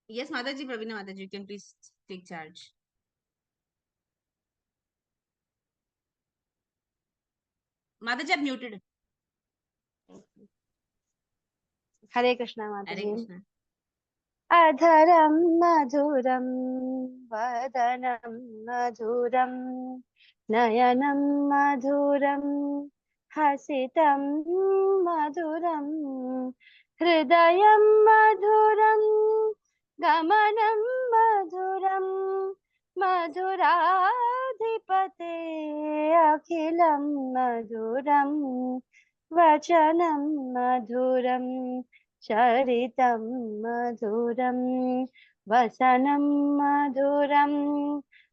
Yes, Mataji, Pravina Mataji, you can please take charge. Mataji, आप muted. हरे Krishna Hare माताजी। Krishna. अधरं मधुरं वदनं मधुरं नयनं मधुरं हसितं मधुरं हृदयं मधुरं गमनं मधुरं मधुराधिपते अखिलं मधुरं वचनं मधुरं चरितं मधुरं वसनं मधुरं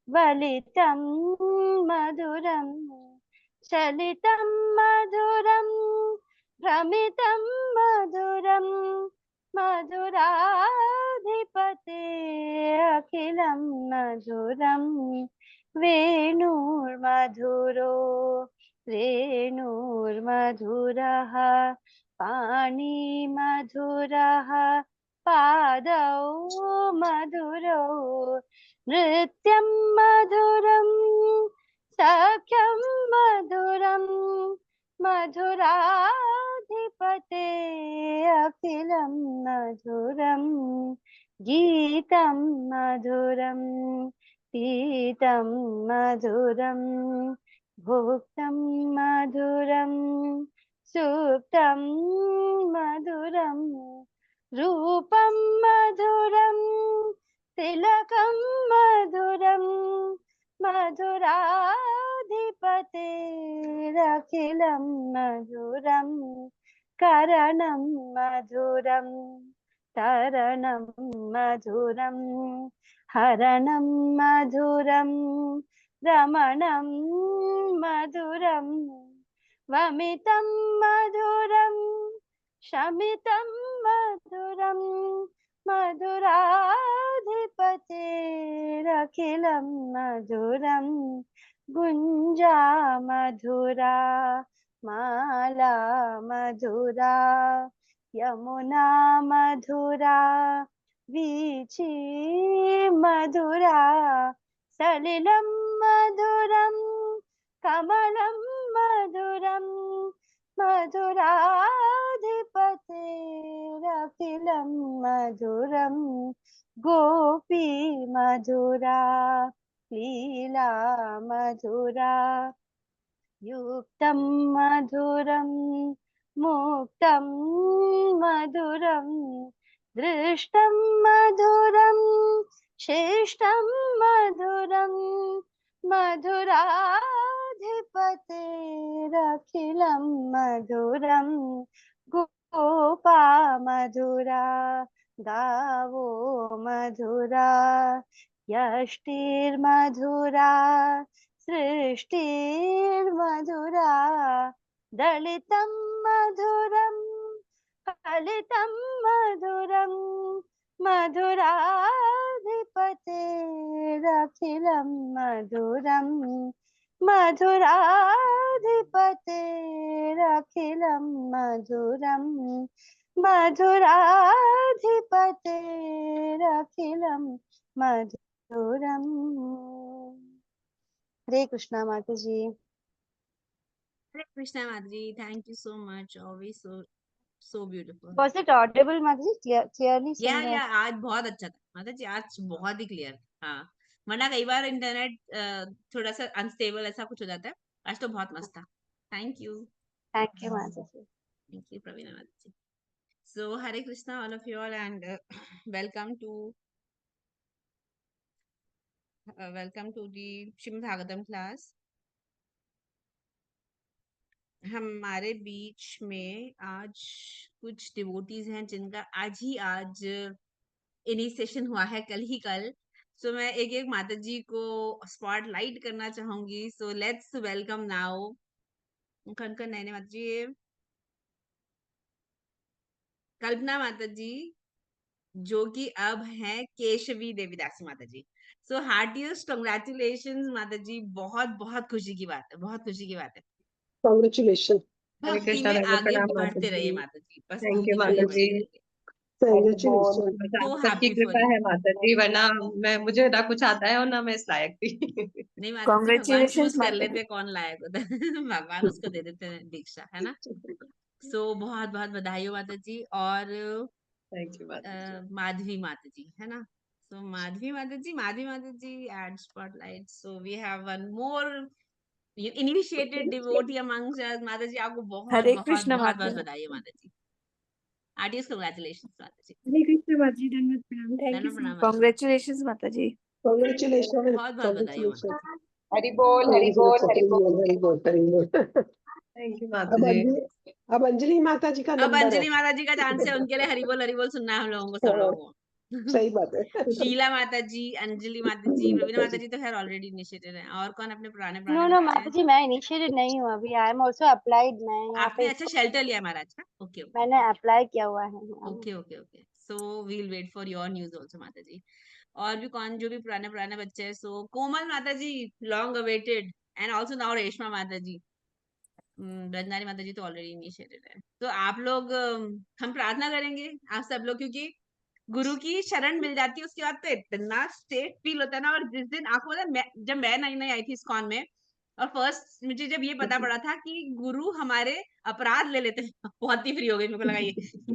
वलितं मधुरं चलितं मधुरं भ्रमितं मधुरं मधुराधिपते अखिलं मधुरं वेणुर्मधुरो रेणुर्मधुरः पाणिमधुरः पादौ मधुरौ नृत्यं मधुरं सख्यं मधुरं मधुराधिपते अखिलं मधुरं गीतं मधुरं पीतं मधुरं भुक्तं मधुरं सुप्तं मधुरं रूपं मधुरं तिलकं मधुरं मधुराधिपतेरखिलं मधुरं करणं मधुरं तरणं मधुरं हरणं मधुरं रमणं मधुरं वमितं मधुरं शमितं मधुरं मधुराधिपतेरखिलं मधुरं गुञ्जा मधुरा माला मधुरा यमुना मधुरा वीची मधुरा सलिलं मधुरं कमलं मधुरं मधुराधिपतेरखिलं मधुरं गोपी मधुरा लीला मधुरा युक्तं मधुरं मुक्तं मधुरं दृष्टं मधुरं शिष्टं मधुरं मधुराधिपतेरखिलं मधुरं गोपा मधुरा गावो मधुरा यष्टिर्मधुरा सृष्टिर्मधुरा दलितं मधुरं फलितं मधुरं मधुराधिपतेरखिलं मधुरं मधुराधिपतेरखिलं मधुरं मधुराधिपतेरखिलं मधुरम्। हरे कृष्णा माता जी। Hare Krishna, Mataji. Thank you so much. Always so beautiful. Was it audible माता जी? Clearly सुन रहे? आज बहुत अच्छा था माताजी, आज बहुत ही क्लियर। हाँ, वरना कई बार इंटरनेट थोड़ा सा अनस्टेबल ऐसा कुछ हो जाता है। आज तो बहुत मस्त था। Thank you. Thank you माता जी। Thank you, Pravina Mataji. So, Hare Krishna, all of you all, and welcome to the Srimad Bhagavatam class. हमारे बीच में आज कुछ डिवोटीज हैं जिनका आज इनिशिएशन हुआ है, कल। सो मैं एक एक माता जी को स्पॉटलाइट करना चाहूंगी। सो लेट्स वेलकम नाउ कनकन नैने माता जी, कल्पना माता जी, जो कि अब है केशवी देवीदासी माता जी। सो हार्टिएस्ट कंग्रेचुलेशंस माता जी, बहुत बहुत खुशी की बात है, बहुत खुशी की बात है। Congratulations. हरे भक्ति कृष्णा में राधा, आगे प्रणाम माता बढ़ते रहिए जी। माता जी, बस थैंक यू भक्ति में माता आगे जी। बढ़ते रहिए। Congratulations. बस आप So सबकी happy for कृपा you. है माता जी, वरना मैं मुझे ना कुछ आता है और ना मैं इस लायक थी। नहीं माता जी, भगवान चूज Congratulations, कर माता लेते जी। हैं कौन लायक होता है। भगवान उसको दे देते हैं दीक्षा, है ना। सो बहुत बहुत बधाई हो माता जी। और थैंक यू माता जी। माधवी माता जी, है ना। सो माधवी माता ji add spotlight. So we have one more initiated devotee amongst us. माता जी आपको बहुत हरे बहुत कृष्ण बहुत माता बहुत जी। बधाई हो माता जी। आर्टिस्ट कंग्रेचुलेशन माता जी। हरे कृष्ण माता जी, धन्यवाद प्रणाम। थैंक यू धन्यवाद सो प्रणाम मच। माता जी। Congratulations, माता जी। Congratulations. बहुत बहुत बधाई हो माता जी। हरि बोल, हरि बोल, हरि बोल। हरि बोल, हरि बोल। थैंक यू माता अब जी। अब अंजलि माता जी का अब नंबर है। अंजलि माता जी का चांस है, उनके लिए हरि बोल सुनना है हम लोगों को, सब हाँ, लोगों को। सही बात है। शीला माता जी, अंजलि माता जी, प्रवीणा माता जी तो खैर ऑलरेडी इनिशिएटेड हैं। और कौन अपने पुराने नो पुराने नो बच्चे माता हैं? जी, मैं इनिशिएटेड नहीं हूँ अभी। I am also applied. मैं यहाँ आपने पे अच्छा शेल्टर लिया महाराज का। ओके ओके मैंने अप्लाई किया हुआ है। Okay okay okay. So we'll wait for your news also mata ji. और भी कौन जो भी पुराने पुराने बच्चे हैं? सो कोमल माता ji, long awaited, and also now Reshma माता जी। ब्रजनारी माता जी तो ऑलरेडी इनिशिएटेड है। तो आप लोग हम प्रार्थना करेंगे आप सब लोग, क्योंकि गुरु की शरण मिल जाती है उसके बाद तो इतना सेफ फील होता है ना। और जिस दिन आपको पता है, जब मैं नई नई आई थी इस्कॉन में, और फर्स्ट मुझे जब ये पता पड़ा था कि गुरु हमारे अपराध ले लेते हैं, बहुत ही फ्री हो गई। मेरे को लगा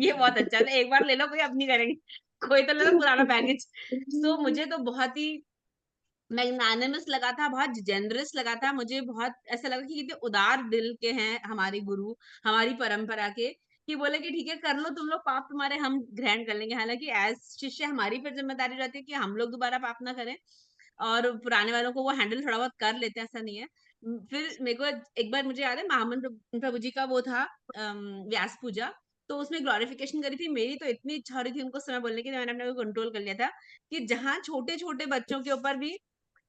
ये बहुत अच्छा था, एक बार ले लो, कोई अब नहीं करेंगे। कोई तो ले लो पुराना बैगेज। सो मुझे तो बहुत ही मैग्नानिमस लगा था, बहुत जेनरस लगा था। मुझे बहुत ऐसा लगा कि कितने उदार दिल के हैं हमारे गुरु, हमारी परंपरा के, कि बोले कि ठीक है कर लो तुम लोग पाप, तुम्हारे हम ग्रहण कर लेंगे। हालांकि एज शिष्य हमारी फिर जिम्मेदारी रहती है कि हम लोग दोबारा पाप ना करें, और पुराने वालों को वो हैंडल थोड़ा बहुत कर लेते हैं, ऐसा नहीं है। फिर मेरे को एक बार मुझे याद है, महामंत्र प्रभु जी का वो था व्यास पूजा, तो उसमें ग्लोरिफिकेशन करी थी। मेरी तो इतनी इच्छा हो रही थी उनको समय बोलने की, मैंने अपने को कंट्रोल कर लिया था कि जहाँ छोटे छोटे बच्चों के ऊपर भी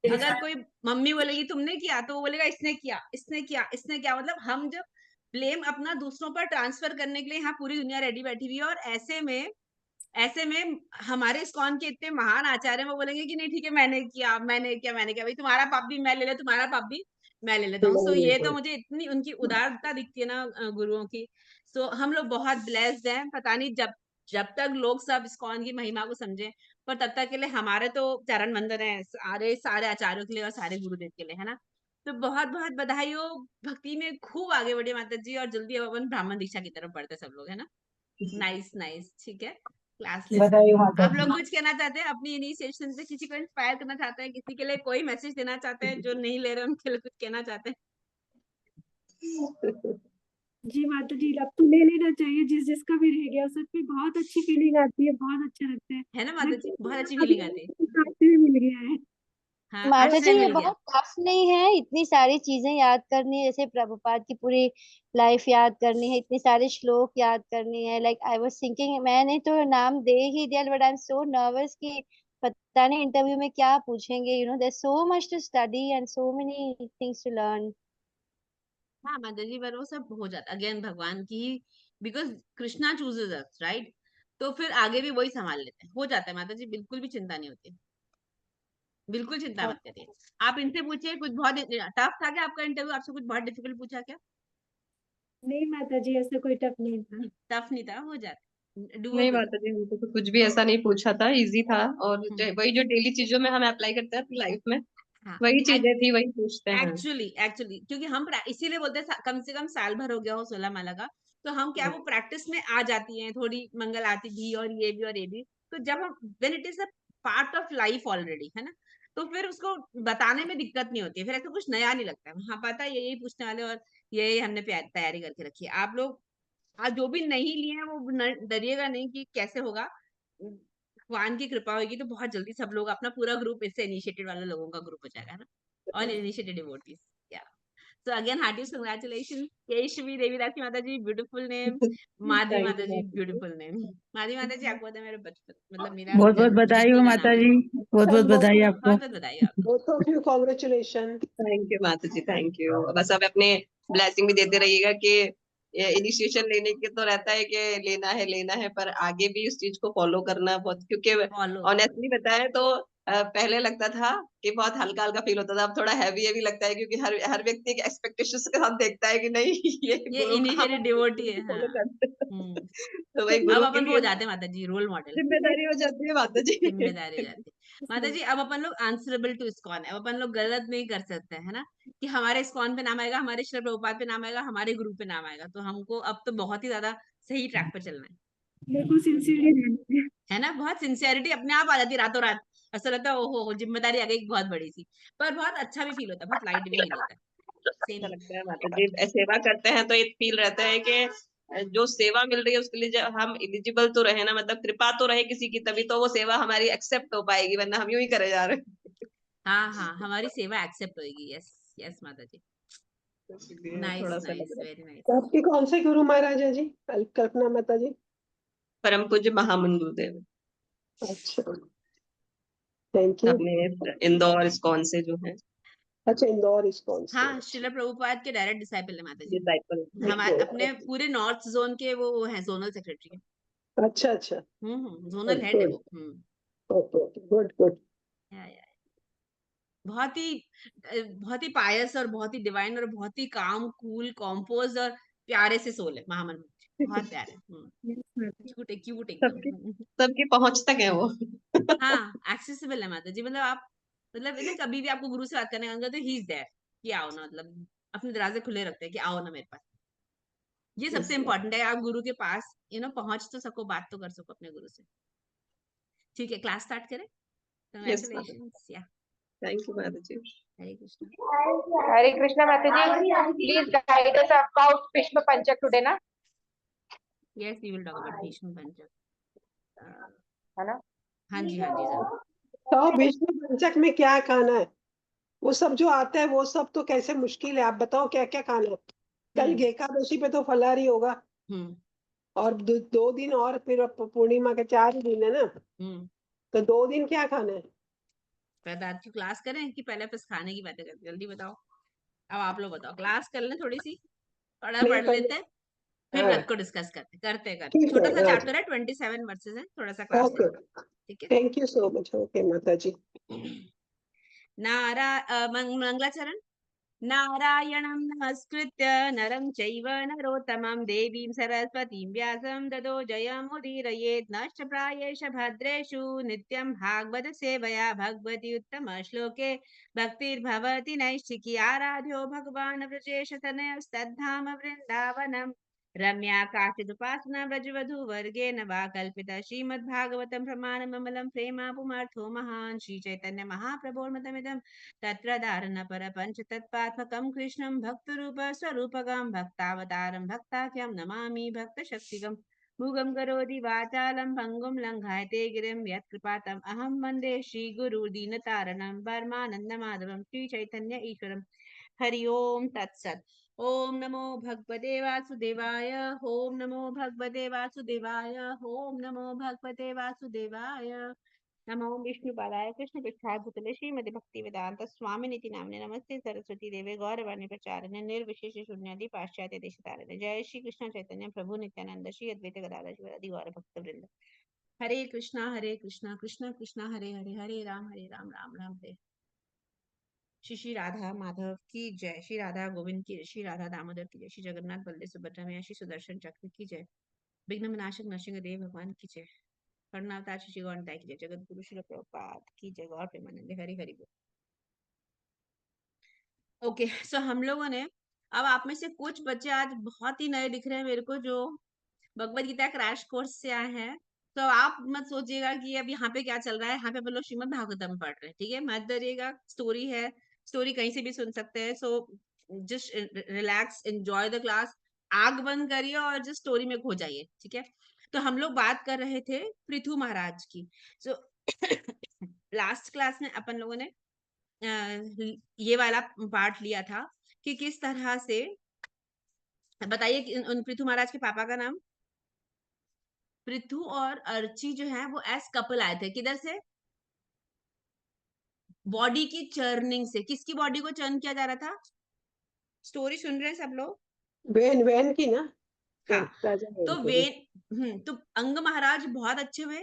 अगर कोई मम्मी बोलेगी तुमने किया, तो वो बोलेगा इसने किया, इसने किया, इसने किया। मतलब हम जब ब्लेम अपना दूसरों पर ट्रांसफर करने के लिए यहाँ पूरी दुनिया रेडी बैठी हुई है, और ऐसे में हमारे इस्कॉन के इतने महान आचार्य वो बोलेंगे कि नहीं ठीक है मैंने किया, मैंने किया, मैंने किया, भाई तुम्हारा पाप भी मैं ले लेता, तुम्हारा पाप भी मैं ले लेता हूँ। सो ये तो मुझे इतनी उनकी उदारता दिखती है ना गुरुओं की। सो हम लोग बहुत ब्लेस्ड हैं। पता नहीं जब जब तक लोग सब इस्कॉन की महिमा को समझे, पर तब तक के लिए हमारे तो चरण वंदन है सारे सारे आचार्यों के लिए और सारे गुरुदेव के लिए, है ना। तो बहुत बहुत बधाई हो। भक्ति में खूब आगे बढ़े माता जी, और जल्दी अब अपन ब्राह्मण दीक्षा की तरफ बढ़ते सब लोग, है ना। नाइस नाइस, ठीक है। क्लास लेते बधाई हो हैं। माता आप जी। लोग कुछ कहना चाहते हैं अपनी इनिशिएशन से? किसी को इंस्पायर करना चाहते हैं? किसी के लिए कोई मैसेज देना चाहते हैं जो नहीं ले रहे उनके लिए कुछ कहना चाहते हैं? जी माता जी, अब तो ले लेना चाहिए जिसका भी रह गया। सच में बहुत अच्छी फीलिंग आती है, बहुत अच्छा लगता है। है ना माता जी, बहुत अच्छी अभी फीलिंग आती है। आश्रय मिल गया है। हाँ, माता जी, आश्रय ये मिल गया। बहुत टफ नहीं है इतनी सारी चीजें याद करनी, जैसे प्रभुपाद की पूरी लाइफ याद करनी है, इतने सारे श्लोक याद करनी है। लाइक आई वाज थिंकिंग, मैंने तो नाम दे ही दिया, but I am so nervous कि पता नहीं इंटरव्यू में क्या पूछेंगे। There so much to study and so many things to learn. हाँ माता जी, पर वो सब हो जाता अगेन भगवान की, because Krishna chooses us, right. तो फिर आगे भी वही संभाल लेते हैं, हो जाता है माता जी, बिल्कुल भी चिंता नहीं होती, बिल्कुल चिंता मत करिए। आप इनसे पूछिए, कुछ बहुत टफ था क्या आपका इंटरव्यू? आपसे कुछ बहुत डिफिकल्ट पूछा क्या? नहीं माता जी, ऐसा कोई टफ नहीं था। टफ नहीं था, हो जाता, नहीं डूएबल। माता जी, हमको तो कुछ भी ऐसा नहीं पूछा था, इजी था। और वही जो डेली चीजों में हम अप्लाई करते हैं अपनी लाइफ में, हाँ, वही चीजें थी, वही पूछते हैं। एक्चुअली क्योंकि हम इसीलिए बोलते हैं कम से कम साल भर हो गया हो 16 माला का, तो हम क्या वो प्रैक्टिस में आ जाती हैं, थोड़ी मंगल आरती भी और ये भी और ये भी। तो जब हम when it is a part of life already, है ना, तो फिर उसको बताने में दिक्कत नहीं होती है, फिर ऐसा कुछ नया नहीं लगता है। हाँ पता है यही पूछने वाले, और यही हमने तैयारी करके रखी है। आप लोग आज जो भी नहीं लिए हैं वो डरिएगा नहीं कि कैसे होगा। भगवान की कृपा होगी तो बहुत जल्दी सब लोग, अपना पूरा ग्रुप इससे इनिशिएटेड वाले लोगों का ग्रुप हो जाएगा, है ना। All initiated devotees, yeah. So again, heartiest congratulations. Keshavi Devi Dasi माता ji, beautiful name. Madhavi thank माता यू जी, माता जी। Beautiful name. माधवी माता जी आपको पता है मेरे बचपन, मतलब मेरा बहुत बहुत बधाई हो बचपन का माता नाम है। जी, बहुत बहुत बधाई आपको। बहुत बहुत बधाई आपको। Both of you congratulation. Thank you माता जी, थैंक यू। बस अब अपने ब्लेसिंग भी देते रहिएगा कि इनिशिएशन लेने के तो रहता है कि लेना है, पर आगे भी उस चीज को फॉलो करना बहुत, क्योंकि फॉलो ऑनेस्टली बताएं तो पहले लगता था कि बहुत हल्का हल्का फील होता था, अब थोड़ा हैवी हैवी लगता है, क्योंकि हर हर व्यक्ति एक एक्सपेक्टेशंस के साथ देखता है कि नहीं ये ये गुरु का हम इनिशिएटेड डिवोटी है। फॉलो हाँ। करते हैं। हम्म। तो भाई अब गुरु के अपन वो हो लिए जाते हैं माता जी रोल मॉडल। जिम्मेदारी हो जाती है माता जी। जिम्मेदारी हो जाती है माता जी। अब अपन लोग आंसरेबल टू इस्कॉन है। अब अपन लोग गलत नहीं कर सकते है ना, कि हमारे इस्कॉन पे नाम आएगा, हमारे श्री प्रभुपाद पे नाम आएगा, हमारे गुरु पे नाम आएगा, तो हमको अब तो बहुत ही ज्यादा सही ट्रैक पर चलना है। मेरे को सिंसियरली रहना है। है ना, बहुत सिंसियरिटी अपने आप आ जाती है रातों रात। ऐसा लगता है ओहो हो, जिम्मेदारी आ गई बहुत बड़ी सी, पर बहुत अच्छा भी फील होता है, बहुत लाइट भी फील होता है। अच्छा सेम। लगता है माता जी, सेवा करते हैं तो एक फील रहता है कि जो सेवा मिल रही है उसके लिए जब हम एलिजिबल तो रहे ना, मतलब कृपा तो रहे किसी की, तभी तो वो सेवा हमारी एक्सेप्ट हो पाएगी, वरना हम यूं ही करे जा रहे हैं। हाँ हाँ, हमारी सेवा एक्सेप्ट होगी। यस यस माता जी। तो इसलिए नाइस थोड़ा सा लग नाइस, रहा है। Very nice. तो आपके कौन से गुरु महाराज है जी? कल्पना माता जी। परम पूज्य महामन गुरुदेव अच्छा, थैंक यू। अपने इंदौर इस्कॉन से जो है अच्छा, इंदौर इस्कॉन से। हाँ, अच्छा, श्रील प्रभुपाद के डायरेक्ट डिसाइपल है माता जी। डिसाइपल। हमारे अपने पूरे नॉर्थ जोन के वो हैं, जोनल सेक्रेटरी है। अच्छा अच्छा। जोनल गुड हेड है गुड। वो। Okay okay, good good. या। बहुत ही बहुत ही पायस और बहुत ही डिवाइन और बहुत ही काम कूल कॉम्पोज और प्यारे से सोल है महामन। बहुत प्यारे। Yes, माता। क्यूट है, क्यूट सबकी एकदम। सबकी पहुंच तक है वो। हाँ, एक्सेसिबल है माता जी। मतलब आप, मतलब ना कभी भी आपको गुरु से बात करने का मन करे तो ही इज देयर, कि आओ ना, मतलब अपने दरवाजे खुले रखते हैं कि आओ ना मेरे पास। ये सबसे इम्पोर्टेंट है, आप गुरु के पास पहुंच तो सको, बात तो कर सको अपने गुरु से। ठीक है, क्लास स्टार्ट करें। यस माता, कंग्रेचुलेशंस या। थैंक यू माता जी। हरे Krishna. Hare Krishna Mataji, please guide us about Bhishma Panchak today, na? Yes, we will talk about Bhishma Panchak. है ना? हाँ जी, हाँ जी जरूर। तो विष्णु पंचक में क्या खाना है? वो सब जो आता है वो सब तो कैसे मुश्किल है, आप बताओ क्या क्या खाना है। कल हम्म एकादशी पे तो फलाहारी होगा, हम्म और दो दिन और फिर पूर्णिमा के 4 दिन है ना, हम्म तो 2 दिन क्या खाना है? पहले आज की क्लास करें कि पहले बस खाने की बातें करते? जल्दी बताओ। अब आप लोग बताओ, क्लास कर लें थोड़ी सी, थोड़ा नहीं पढ़ पहले। लेते हैं, फिर हाँ, व्रत को डिस्कस करते ठीक छोटा सा है, हाँ चैप्टर है, 27 वर्सेस है, थोड़ा सा क्लास ओके, लेते हैं, ठीक है। Thank you so much. Okay माता जी। मंगलाचरण। नारायणं नमस्कृत्य नरं चैव नरोत्तमं देवीं सरस्वतीं व्यासं ततो जयमुदीरयेत्। नश्च प्रायेष भद्रेषु नित्यं भागवत सेवया भगवती उत्तमश्लोके भक्तिर्भवति नैष्ठिकी। आराध्यो भगवान् व्रजेश तनयस्तद्धाम वृन्दावनम्। रम्या काचिदुपासना व्रजवधूवर्गेण वा कल्पिता। श्रीमद्भागवतं प्रमाणममलं प्रेमापुमर्थो महान्। श्रीचैतन्य महाप्रभोर्मतमिदं तत्र धारणपरपञ्च तत्त्वात्मकं कृष्णं भक्तरूप स्वरूपकं भक्तावतारं भक्ताख्यं नमामि भक्तशक्तिकं। मुगं करोति वाचालं भङ्गुं लङ्घायते गिरिं यत्कृपातम् अहं वन्दे श्रीगुरुदीनतारणं परमानन्दमाधवं श्रीचैतन्य ईश्वरं। हरि ओम तत्सत्। ओम नमो भगवते वासुदेवाय। ओम नमो भगवते वासुदेवाय। ओम नमो भगवते वासुदेवाय। नमो विष्णुपादाय कृष्ण पृष्ठाय भूतले श्रीमति भक्ति वेदांत स्वामिनिति नामने नमस्ते सरस्वती देवे गौरवाणी प्रचारिणे निर्विशेष शून्यादि पाश्चात्य देशतारिणे। जय श्री कृष्ण चैतन्य प्रभु नित्यानंद श्री अद्वैत गदाधर शिवादि गौर भक्त वृंद। हरे कृष्णा कृष्णा कृष्णा हरे हरे, हरे राम राम राम हरे। श्री राधा माधव की जय। श्री राधा गोविंद की जय। श्री राधा दामोदर की जय। श्री जगन्नाथ बलदेव सुभद्रा मैया श्री सुदर्शन चक्र की जय। विघ्न विनाशक नरसिंह देव भगवान की जय। कर्णावतार श्री गौरताय की जय। जगत गुरु श्री प्रभुपाद की जय। गौर प्रेमानंद हरि हरि बोल। ओके, सो हम लोगों ने, अब आप में से कुछ बच्चे आज बहुत ही नए दिख रहे हैं मेरे को, जो भगवत गीता क्रैश कोर्स से आए हैं। तो आप मत सोचिएगा कि अब यहाँ पे क्या चल रहा है, यहाँ पे हम लोग श्रीमद् भागवतम पढ़ रहे हैं, ठीक है। मत डरिएगा, स्टोरी है, स्टोरी कहीं से भी सुन सकते हैं। So just relax, enjoy the class. आग बंद करिए और जस्ट स्टोरी में खो जाइए, ठीक है। तो हम लोग बात कर रहे थे पृथु महाराज की। सो लास्ट क्लास में अपन लोगों ने ये वाला पार्ट लिया था कि किस तरह से, बताइए कि उन पृथु महाराज के पापा का नाम। पृथु और अर्ची जो है वो एस कपल आए थे, किधर से? बॉडी की चर्निंग से। किसकी बॉडी को चर्न किया जा रहा था? स्टोरी सुन रहे हैं सब लोग? वैन वैन की ना? हाँ, राजा वैन तो की। तो अंग महाराज बहुत अच्छे हुए।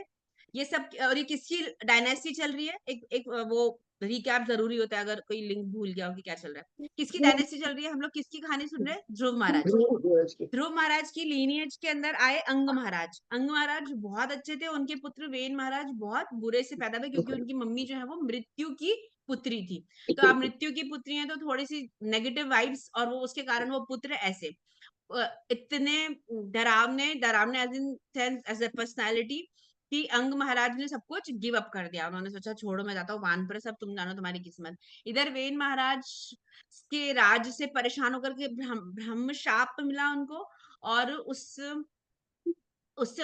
ये सब, और ये किसकी डायनेस्टी चल रही है? एक वो रिकैप जरूरी होता है अगर कोई लिंक भूल गया हो कि क्या चल रहा है। किसकी डायनेस्टी चल रही है? हम लोग किसकी कहानी सुन रहे हैं? ध्रुव महाराज की। ध्रुव महाराज की लीनियज के अंदर आए अंग महाराज। अंग महाराज बहुत अच्छे थे, उनके पुत्र वेन महाराज बहुत बुरे से पैदा हुए क्योंकि उनकी मम्मी जो है वो मृत्यु की पुत्री थी। तो अब मृत्यु की पुत्री है तो थोड़ी सी नेगेटिव वाइब्स, और वो उसके कारण वो पुत्र ऐसे इतने डरावने डरावने as in sense as a personality कि अंग महाराज ने सब कुछ गिव अप कर दिया। उन्होंने सोचा छोड़ो, मैं जाता हूँ वानप्रस्थ, सब तुम जानो तुम्हारी किस्मत। इधर वेन महाराज के राज से परेशान होकर के ब्रह्म शाप मिला उनको, और उससे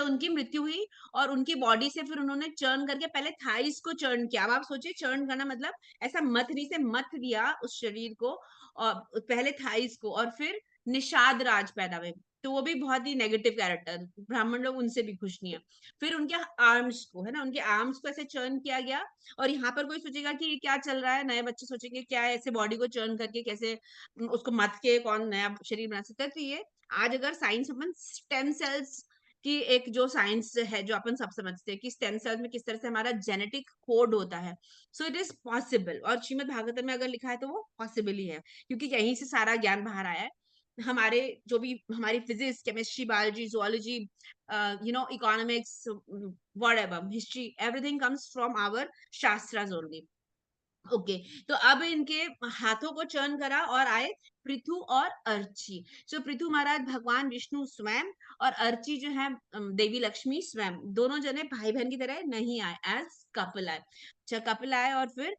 उनकी मृत्यु हुई। और उनकी बॉडी से फिर उन्होंने चर्न करके पहले थाइस को चर्न किया। अब आप सोचिए, चर्न करना मतलब ऐसा मथनी से मथ दिया उस शरीर को, और पहले थाइस को, और फिर निषाद राज पैदा हुए। तो वो भी बहुत ही नेगेटिव कैरेक्टर, ब्राह्मण लोग उनसे भी खुश नहीं है। फिर उनके आर्म्स को, है ना, उनके आर्म्स को ऐसे चर्न किया गया। और यहाँ पर कोई सोचेगा कि ये क्या चल रहा है, नए बच्चे सोचेंगे क्या है, ऐसे बॉडी को चर्न करके कैसे उसको मथ के कौन नया शरीर बना सकता है। तो ये आज अगर साइंस अपन स्टेम सेल्स कि एक जो साइंस है जो अपन सब समझते हैं कि स्टेम सेल्स में किस तरह से हमारा जेनेटिक कोड होता है, सो इट इज पॉसिबल। और श्रीमद् भागवतम में अगर लिखा है तो वो पॉसिबल ही है, क्योंकि यहीं से सारा ज्ञान बाहर आया है। हमारे जो भी हमारी physics, chemistry, biology, zoology, economics, whatever, history, everything comes from our शास्त्रास ओनली। ओके, तो अब इनके हाथों को चर्न करा और आए पृथु और अर्ची। सो पृथु महाराज भगवान विष्णु स्वयं, और अर्ची जो है देवी लक्ष्मी स्वयं, दोनों जने भाई बहन की तरह नहीं आए, एज कपल आए। अच्छा, कपल आए और फिर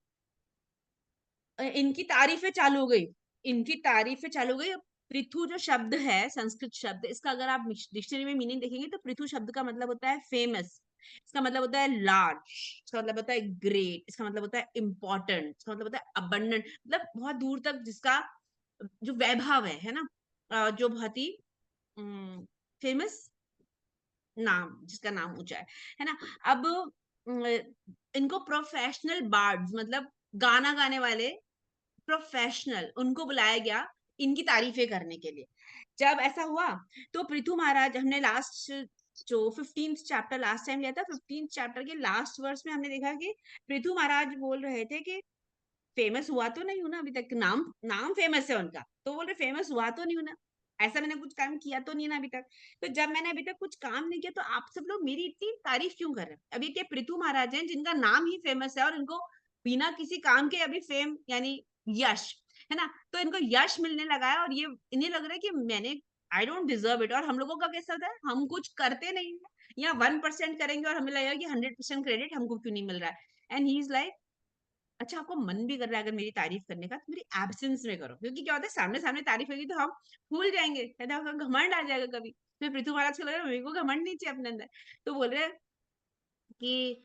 इनकी तारीफें चालू हो गई। इनकी तारीफें चालू हो गई। पृथु जो शब्द है, संस्कृत शब्द, इसका अगर आप डिक्शनरी में मीनिंग देखेंगे तो पृथु शब्द का मतलब होता है फेमस, इसका मतलब होता है लार्ज, इसका मतलब होता है ग्रेट, इसका मतलब होता है इंपॉर्टेंट, इसका मतलब होता है अबंडेंट, मतलब बहुत दूर तक जिसका जो वैभव है ना, जो बहुत ही फेमस नाम, जिसका नाम ऊंचा है ना। अब इनको प्रोफेशनल बार्ड्स, मतलब गाना गाने वाले प्रोफेशनल, उनको बुलाया गया इनकी तारीफें करने के लिए। जब ऐसा हुआ तो पृथु महाराज, हमने लास्ट जो 15th चैप्टर लास्ट टाइम लिया था, 15th चैप्टर के लास्ट वर्स में हमने देखा कि पृथु महाराज बोल रहे थे कि फेमस हुआ तो नहीं हूं ना अभी तक, नाम नाम फेमस है उनका, तो बोल रहे फेमस हुआ तो नहीं हूं ना, ऐसा मैंने कुछ काम किया तो नहीं ना अभी तक। तो जब मैंने अभी तक कुछ काम नहीं किया तो आप सब लोग मेरी इतनी तारीफ क्यों कर रहे हैं? अभी के पृथु महाराज हैं जिनका नाम ही फेमस है, और इनको बिना किसी काम के अभी फेम यानी यश, है ना, तो इनको यश मिलने लगा है, और ये इन्हें लग रहा है कि मैंने आई डोंट डिजर्व इट। और हम लोगों का कैसा होता है, हम कुछ करते नहीं है या 1% करेंगे और हमें लगेगा कि 100% क्रेडिट हमको क्यों नहीं मिल रहा है। एंड ही इज लाइक, अच्छा आपको मन भी कर रहा है अगर मेरी तारीफ करने का तो मेरी एब्सेंस में करो, क्योंकि क्या होता है सामने सामने तारीफ होगी तो हम भूल जाएंगे, कहते हैं घमंड आ जाएगा कभी। फिर पृथ्वी महाराज को लग रहा है मेरे को घमंड नहीं चाहिए अपने अंदर, तो बोल रहे हैं कि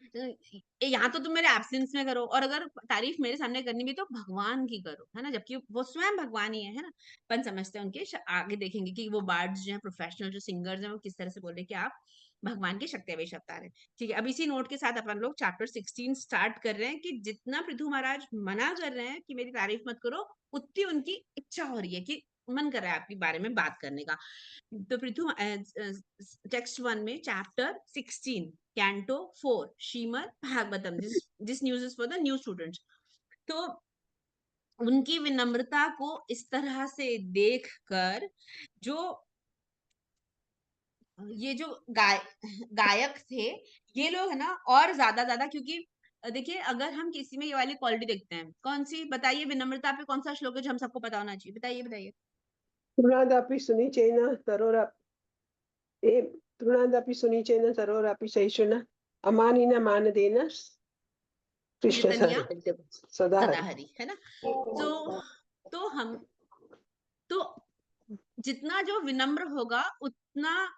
यहाँ तो तुम मेरे एब्सेंस में करो, और अगर तारीफ मेरे सामने करनी भी तो भगवान की करो, है ना, जबकि वो स्वयं भगवान ही है ना। अपन समझते हैं उनके आगे देखेंगे कि वो बार्ड्स जो है, प्रोफेशनल जो सिंगर्स हैं, वो किस तरह से बोल रहे हैं कि आप भगवान के शक्ति अवतार है। ठीक है, अब इसी नोट के साथ अपन लोग चैप्टर 16 स्टार्ट कर रहे हैं कि जितना पृथु महाराज मना कर रहे हैं कि मेरी तारीफ मत करो, उतनी उनकी इच्छा हो रही है कि मन कर रहा है आपके बारे में बात करने का। तो पृथु टेक्स्ट 1 में chapter 16 canto 4 Shrimad Bhagavatam, this news is for the new students. तो उनकी विनम्रता को इस तरह से देखकर जो ये जो गायक थे, ये लोग है ना और ज्यादा, क्योंकि देखिए अगर हम किसी में ये वाली क्वालिटी देखते हैं, कौन सी बताइए, विनम्रता पे कौन सा श्लोक है जो हम सबको पता होना चाहिए, बताइए बताइए। तृणादपि सुनिचेन तरोरपि तृणादपि सुनिचेन तरोरपि सहिष्णुना अमानिना मानदेन कृष्ण कीर्तनिया सदा सदा हरि, है ना। तो हम तो जितना जो विनम्र होगा उतना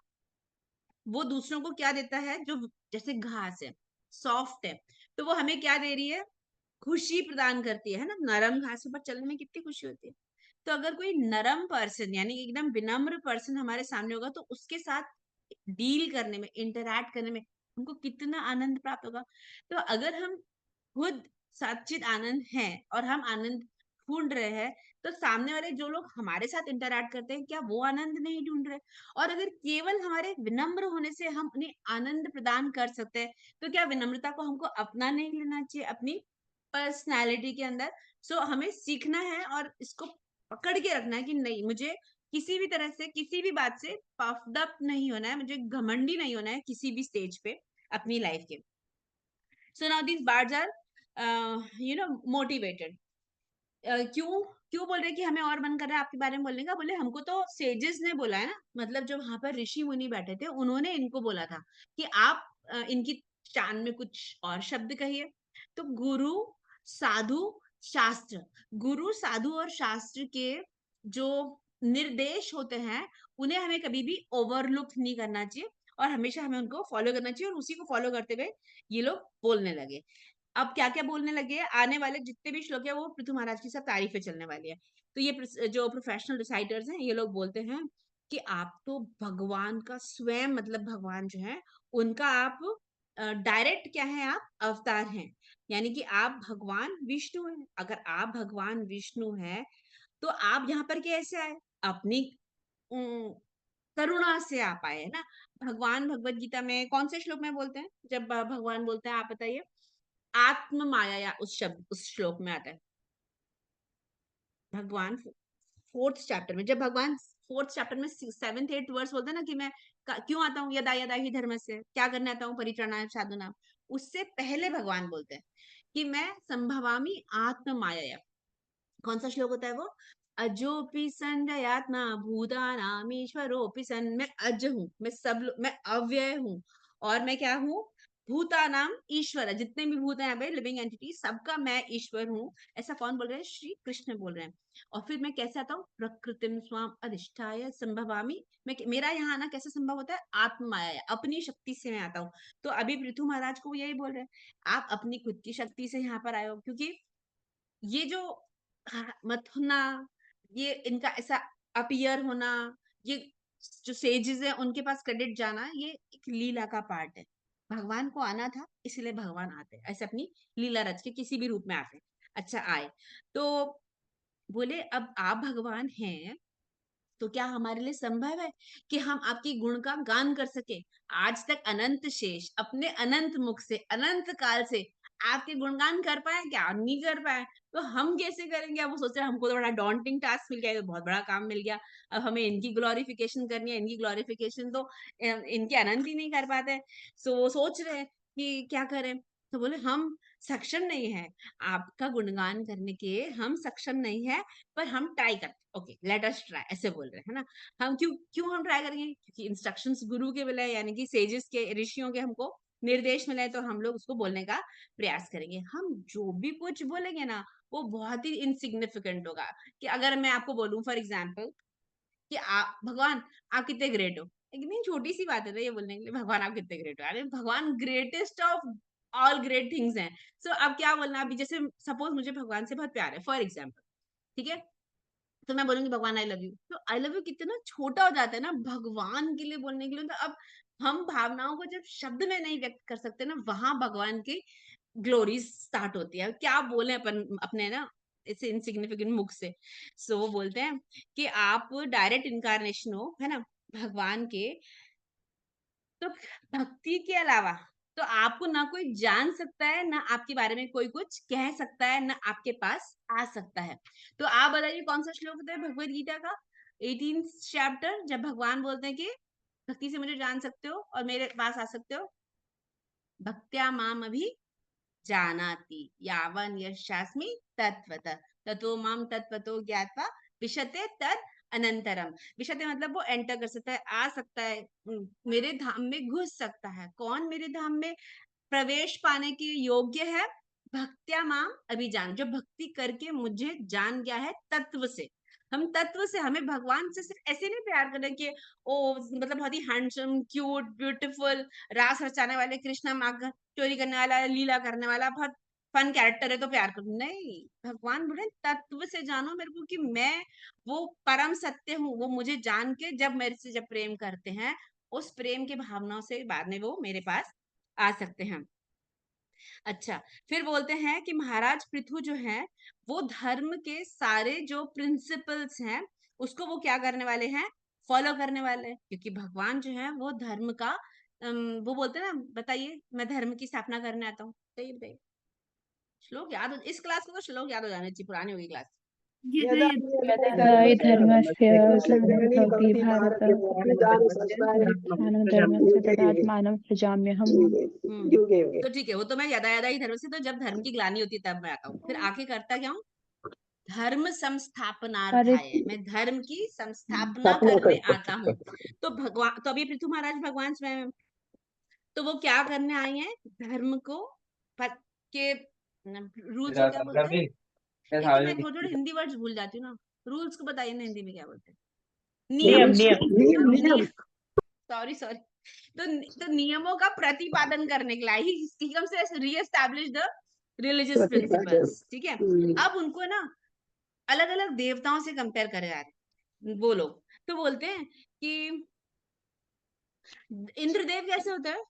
वो दूसरों को क्या देता है, जो जैसे घास है, सॉफ्ट है, तो वो हमें क्या दे रही है, खुशी प्रदान करती है ना। नरम घास पर चलने में कितनी खुशी होती है। तो अगर कोई नरम पर्सन यानी एकदम विनम्र पर्सन हमारे सामने होगा तो उसके साथ डील करने में, इंटरैक्ट करने में हमको कितना आनंद प्राप्त होगा। तो अगर हम खुद सच्चित आनंद हैं और हम आनंद ढूंढ रहे हैं, तो सामने वाले जो लोग हमारे साथ इंटरैक्ट करते हैं, क्या वो आनंद नहीं ढूंढ रहे? और अगर केवल हमारे विनम्र होने से हम उन्हें आनंद प्रदान कर सकते हैं, तो क्या विनम्रता को हमको अपना नहीं लेना चाहिए अपनी पर्सनैलिटी के अंदर? सो हमें सीखना है और इसको पकड़ के रखना है कि नहीं, मुझे किसी भी तरह से, किसी भी बात से पफ्ड अप नहीं होना है, मुझे घमंडी नहीं होना है किसी भी स्टेज पे अपनी लाइफ के। So now these birds are motivated. क्यों क्यों बोल रहे हैं कि हमें और मन कर रहा है आपके बारे में बोलने का? बोले हमको तो सेजेस ने बोला है ना, मतलब जो वहां पर ऋषि मुनि बैठे थे उन्होंने इनको बोला था कि आप इनकी शान में कुछ और शब्द कहिए। तो गुरु, साधु, शास्त्र, गुरु, साधु और शास्त्र के जो निर्देश होते हैं उन्हें हमें कभी भी ओवरलुक नहीं करना चाहिए और हमेशा हमें उनको फॉलो करना चाहिए। और उसी को फॉलो करते हुए ये लोग बोलने लगे। अब क्या-क्या बोलने लगे हैं, आने वाले जितने भी श्लोक है वो पृथु महाराज की सब तारीफें चलने वाली है। तो ये जो प्रोफेशनल रिसाइटर्स हैं ये लोग बोलते हैं कि आप तो भगवान का स्वयं, मतलब भगवान जो है उनका आप डायरेक्ट क्या है, आप अवतार हैं। यानी कि आप भगवान विष्णु हैं। अगर आप भगवान विष्णु हैं तो आप यहाँ पर कैसे आए? अपनी उम, करुणा से आप आए, है ना? भगवान भगवत गीता में कौन से श्लोक में बोलते हैं? जब भगवान बोलते हैं, आप बताइए? आत्म माया, या उस शब्द उस श्लोक में आता है। भगवान फोर्थ चैप्टर में, जब भगवान फोर्थ चैप्टर में सेवेंथ एट वर्स बोलते हैं ना कि मैं क्यों आता हूँ, यदा यदा ही धर्म से, क्या करने आता हूँ, परित्राणाय साधुनाम। उससे पहले भगवान बोलते हैं कि मैं संभवामी आत्म माया। कौन सा श्लोक होता है वो? अजोपि संजयात्मा भूतानामीश्वरोपि सन। मैं अज हूँ, मैं अव्यय हूँ और मैं क्या हूँ? भूतानाम ईश्वर है। जितने भी भूत हैं यहाँ पे लिविंग एंटिटी, सबका मैं ईश्वर हूँ। ऐसा कौन बोल रहे हैं? श्री कृष्ण बोल रहे हैं। और फिर मैं कैसे आता हूँ? प्रकृतिम स्वाम अधिष्ठाय संभवामी। मेरा यहाँ आना कैसे संभव होता है? आत्म माया, अपनी शक्ति से मैं आता हूँ। तो अभी पृथु महाराज को यही बोल रहे हैं, आप अपनी खुद की शक्ति से यहाँ पर आए हो। क्योंकि ये जो मथुना, ये इनका ऐसा अपीयर होना, ये जो सेजेस है उनके पास क्रेडिट जाना, ये एक लीला का पार्ट है। भगवान को आना था इसलिए भगवान आते हैं, ऐसे अपनी लीला रच के किसी भी रूप में आते हैं। अच्छा, आए तो बोले अब आप भगवान हैं तो क्या हमारे लिए संभव है कि हम आपकी गुण का गान कर सके? आज तक अनंत शेष अपने अनंत मुख से, अनंत काल से आपके गुणगान कर पाए क्या? नहीं कर पाए। तो हम कैसे करेंगे? अब वो सोच रहे हैं हमको तो बड़ा डॉन्टिंग टास्क मिल गया, ये तो बहुत बड़ा काम मिल गया। अब हमें इनकी ग्लोरिफिकेशन करनी है, इनकी ग्लोरिफिकेशन तो इनके अनंत ही नहीं कर पाते। सो वो सोच रहे हैं कि क्या करें? तो बोले हम सक्षम नहीं है आपका गुणगान करने के, हम सक्षम नहीं है, पर हम ट्राई करते। ओके, लेट अस ट्राई, ऐसे बोल रहे हैं ना। हम क्यों क्यों हम ट्राई करेंगे? क्योंकि इंस्ट्रक्शंस गुरु के मिले, यानी कि सेजेस के, ऋषियों के हमको निर्देश मिले, तो हम लोग उसको बोलने का प्रयास करेंगे। हम जो भी कुछ बोलेंगे ना वो बहुत ही इनसिग्निफिकेंट होगा। कि अगर मैं आपको बोलूं फॉर एग्जाम्पल कि आप भगवान, आप कितने ग्रेट हो, इतनी छोटी सी बात है ना ये बोलने के लिए, भगवान आप कितने ग्रेट हो। अरे भगवान greatest of all great things हैं। सो अब क्या बोलना, अभी जैसे सपोज मुझे भगवान से बहुत प्यार है फॉर एग्जाम्पल, ठीक है? तो मैं बोलूंगी भगवान आई लव यू, तो आई लव यू कितना छोटा हो जाता है ना भगवान के लिए बोलने के लिए। तो अब हम भावनाओं को जब शब्द में नहीं व्यक्त कर सकते ना, वहां भगवान की ग्लोरी स्टार्ट होती है। क्या बोले अपन अपने ना ऐसे इनसिग्निफिकेंट मुख से। सो वो बोलते हैं कि आप डायरेक्ट इनकारनेशन हो, है ना, भगवान के। तो भक्ति के अलावा तो आपको ना कोई जान सकता है, ना आपके बारे में कोई कुछ कह सकता है, ना आपके पास आ सकता है। तो आप बताइए कौन सा श्लोक होता है भगवत गीता का 18th चैप्टर, जब भगवान बोलते हैं कि भक्ति से मुझे जान सकते हो और मेरे पास आ सकते हो? भक्त्या माम अभी जानाति यावन यशास्मि तत्वतः ततो माम तत्वतो ज्ञात्वा विशते तद अनंतरम। विशते मतलब वो एंटर कर सकता है, आ सकता है, मेरे धाम में घुस सकता है। कौन मेरे धाम में प्रवेश पाने के योग्य है? भक्त्या माम अभिजान, जो भक्ति करके मुझे जान गया है तत्व से। हम तत्व से, हमें भगवान से सिर्फ ऐसे नहीं प्यार करें कि ओ मतलब बहुत ही हैंडसम, क्यूट, ब्यूटीफुल, रास रचाने वाले, कृष्णा मार्ग चोरी करने वाला, लीला करने वाला, बहुत फन कैरेक्टर है तो प्यार करूं, नहीं। भगवान बोले तत्व से जानो मेरे को कि मैं वो परम सत्य हूँ। वो मुझे जान के जब मेरे से जब प्रेम करते हैं, उस प्रेम की भावनाओं से बाद में वो मेरे पास आ सकते हैं। अच्छा, फिर बोलते हैं कि महाराज पृथु जो है वो धर्म के सारे जो प्रिंसिपल्स हैं उसको वो क्या करने वाले हैं, फॉलो करने वाले हैं, क्योंकि भगवान जो है वो धर्म का वो बोलते हैं ना, बताइए मैं धर्म की स्थापना करने आता हूँ, बताइए बताइए। श्लोक याद हो, इस क्लास को तो श्लोक याद हो जाने चाहिए, पुरानी होगी क्लास। यदा यदा धर्मस्य ग्लानिर्भवति ग्लानिर्भवति भारत अभ्युत्थानं संस्कारे उत्थानं धर्मस्य तदात्मानं सृजाम्यहम्। युगे युगे। तो ठीक है, वो तो मैं यदा ही धर्म से, तो जब धर्म की ग्लानि होती है तब मैं आता हूँ। फिर आके करता क्या हूँ, धर्म संस्थापनार्थाय, मैं धर्म की संस्थापना करने आता हूँ। तो भगवान, तो अभी पृथु महाराज भगवान स्वयं, तो वो क्या करने आए हैं, धर्म को के रूल्स को क्या बोलते हैं, एक तो मैं थोड़े हिंदी वर्ड्स भूल जाती हूँ ना, रूल्स को बताइए ना हिंदी में क्या बोलते हैं, नियम। सॉरी तो नियमों का प्रतिपादन करने के लिए ही कम से रीएस्टैब्लिश द रिलीजियस प्रिंसिपल्स, ठीक है। अब उनको ना अलग अलग देवताओं से कंपेयर करे जा रहे वो लोग, तो बोलते हैं कि इंद्रदेव कैसे होते हैं,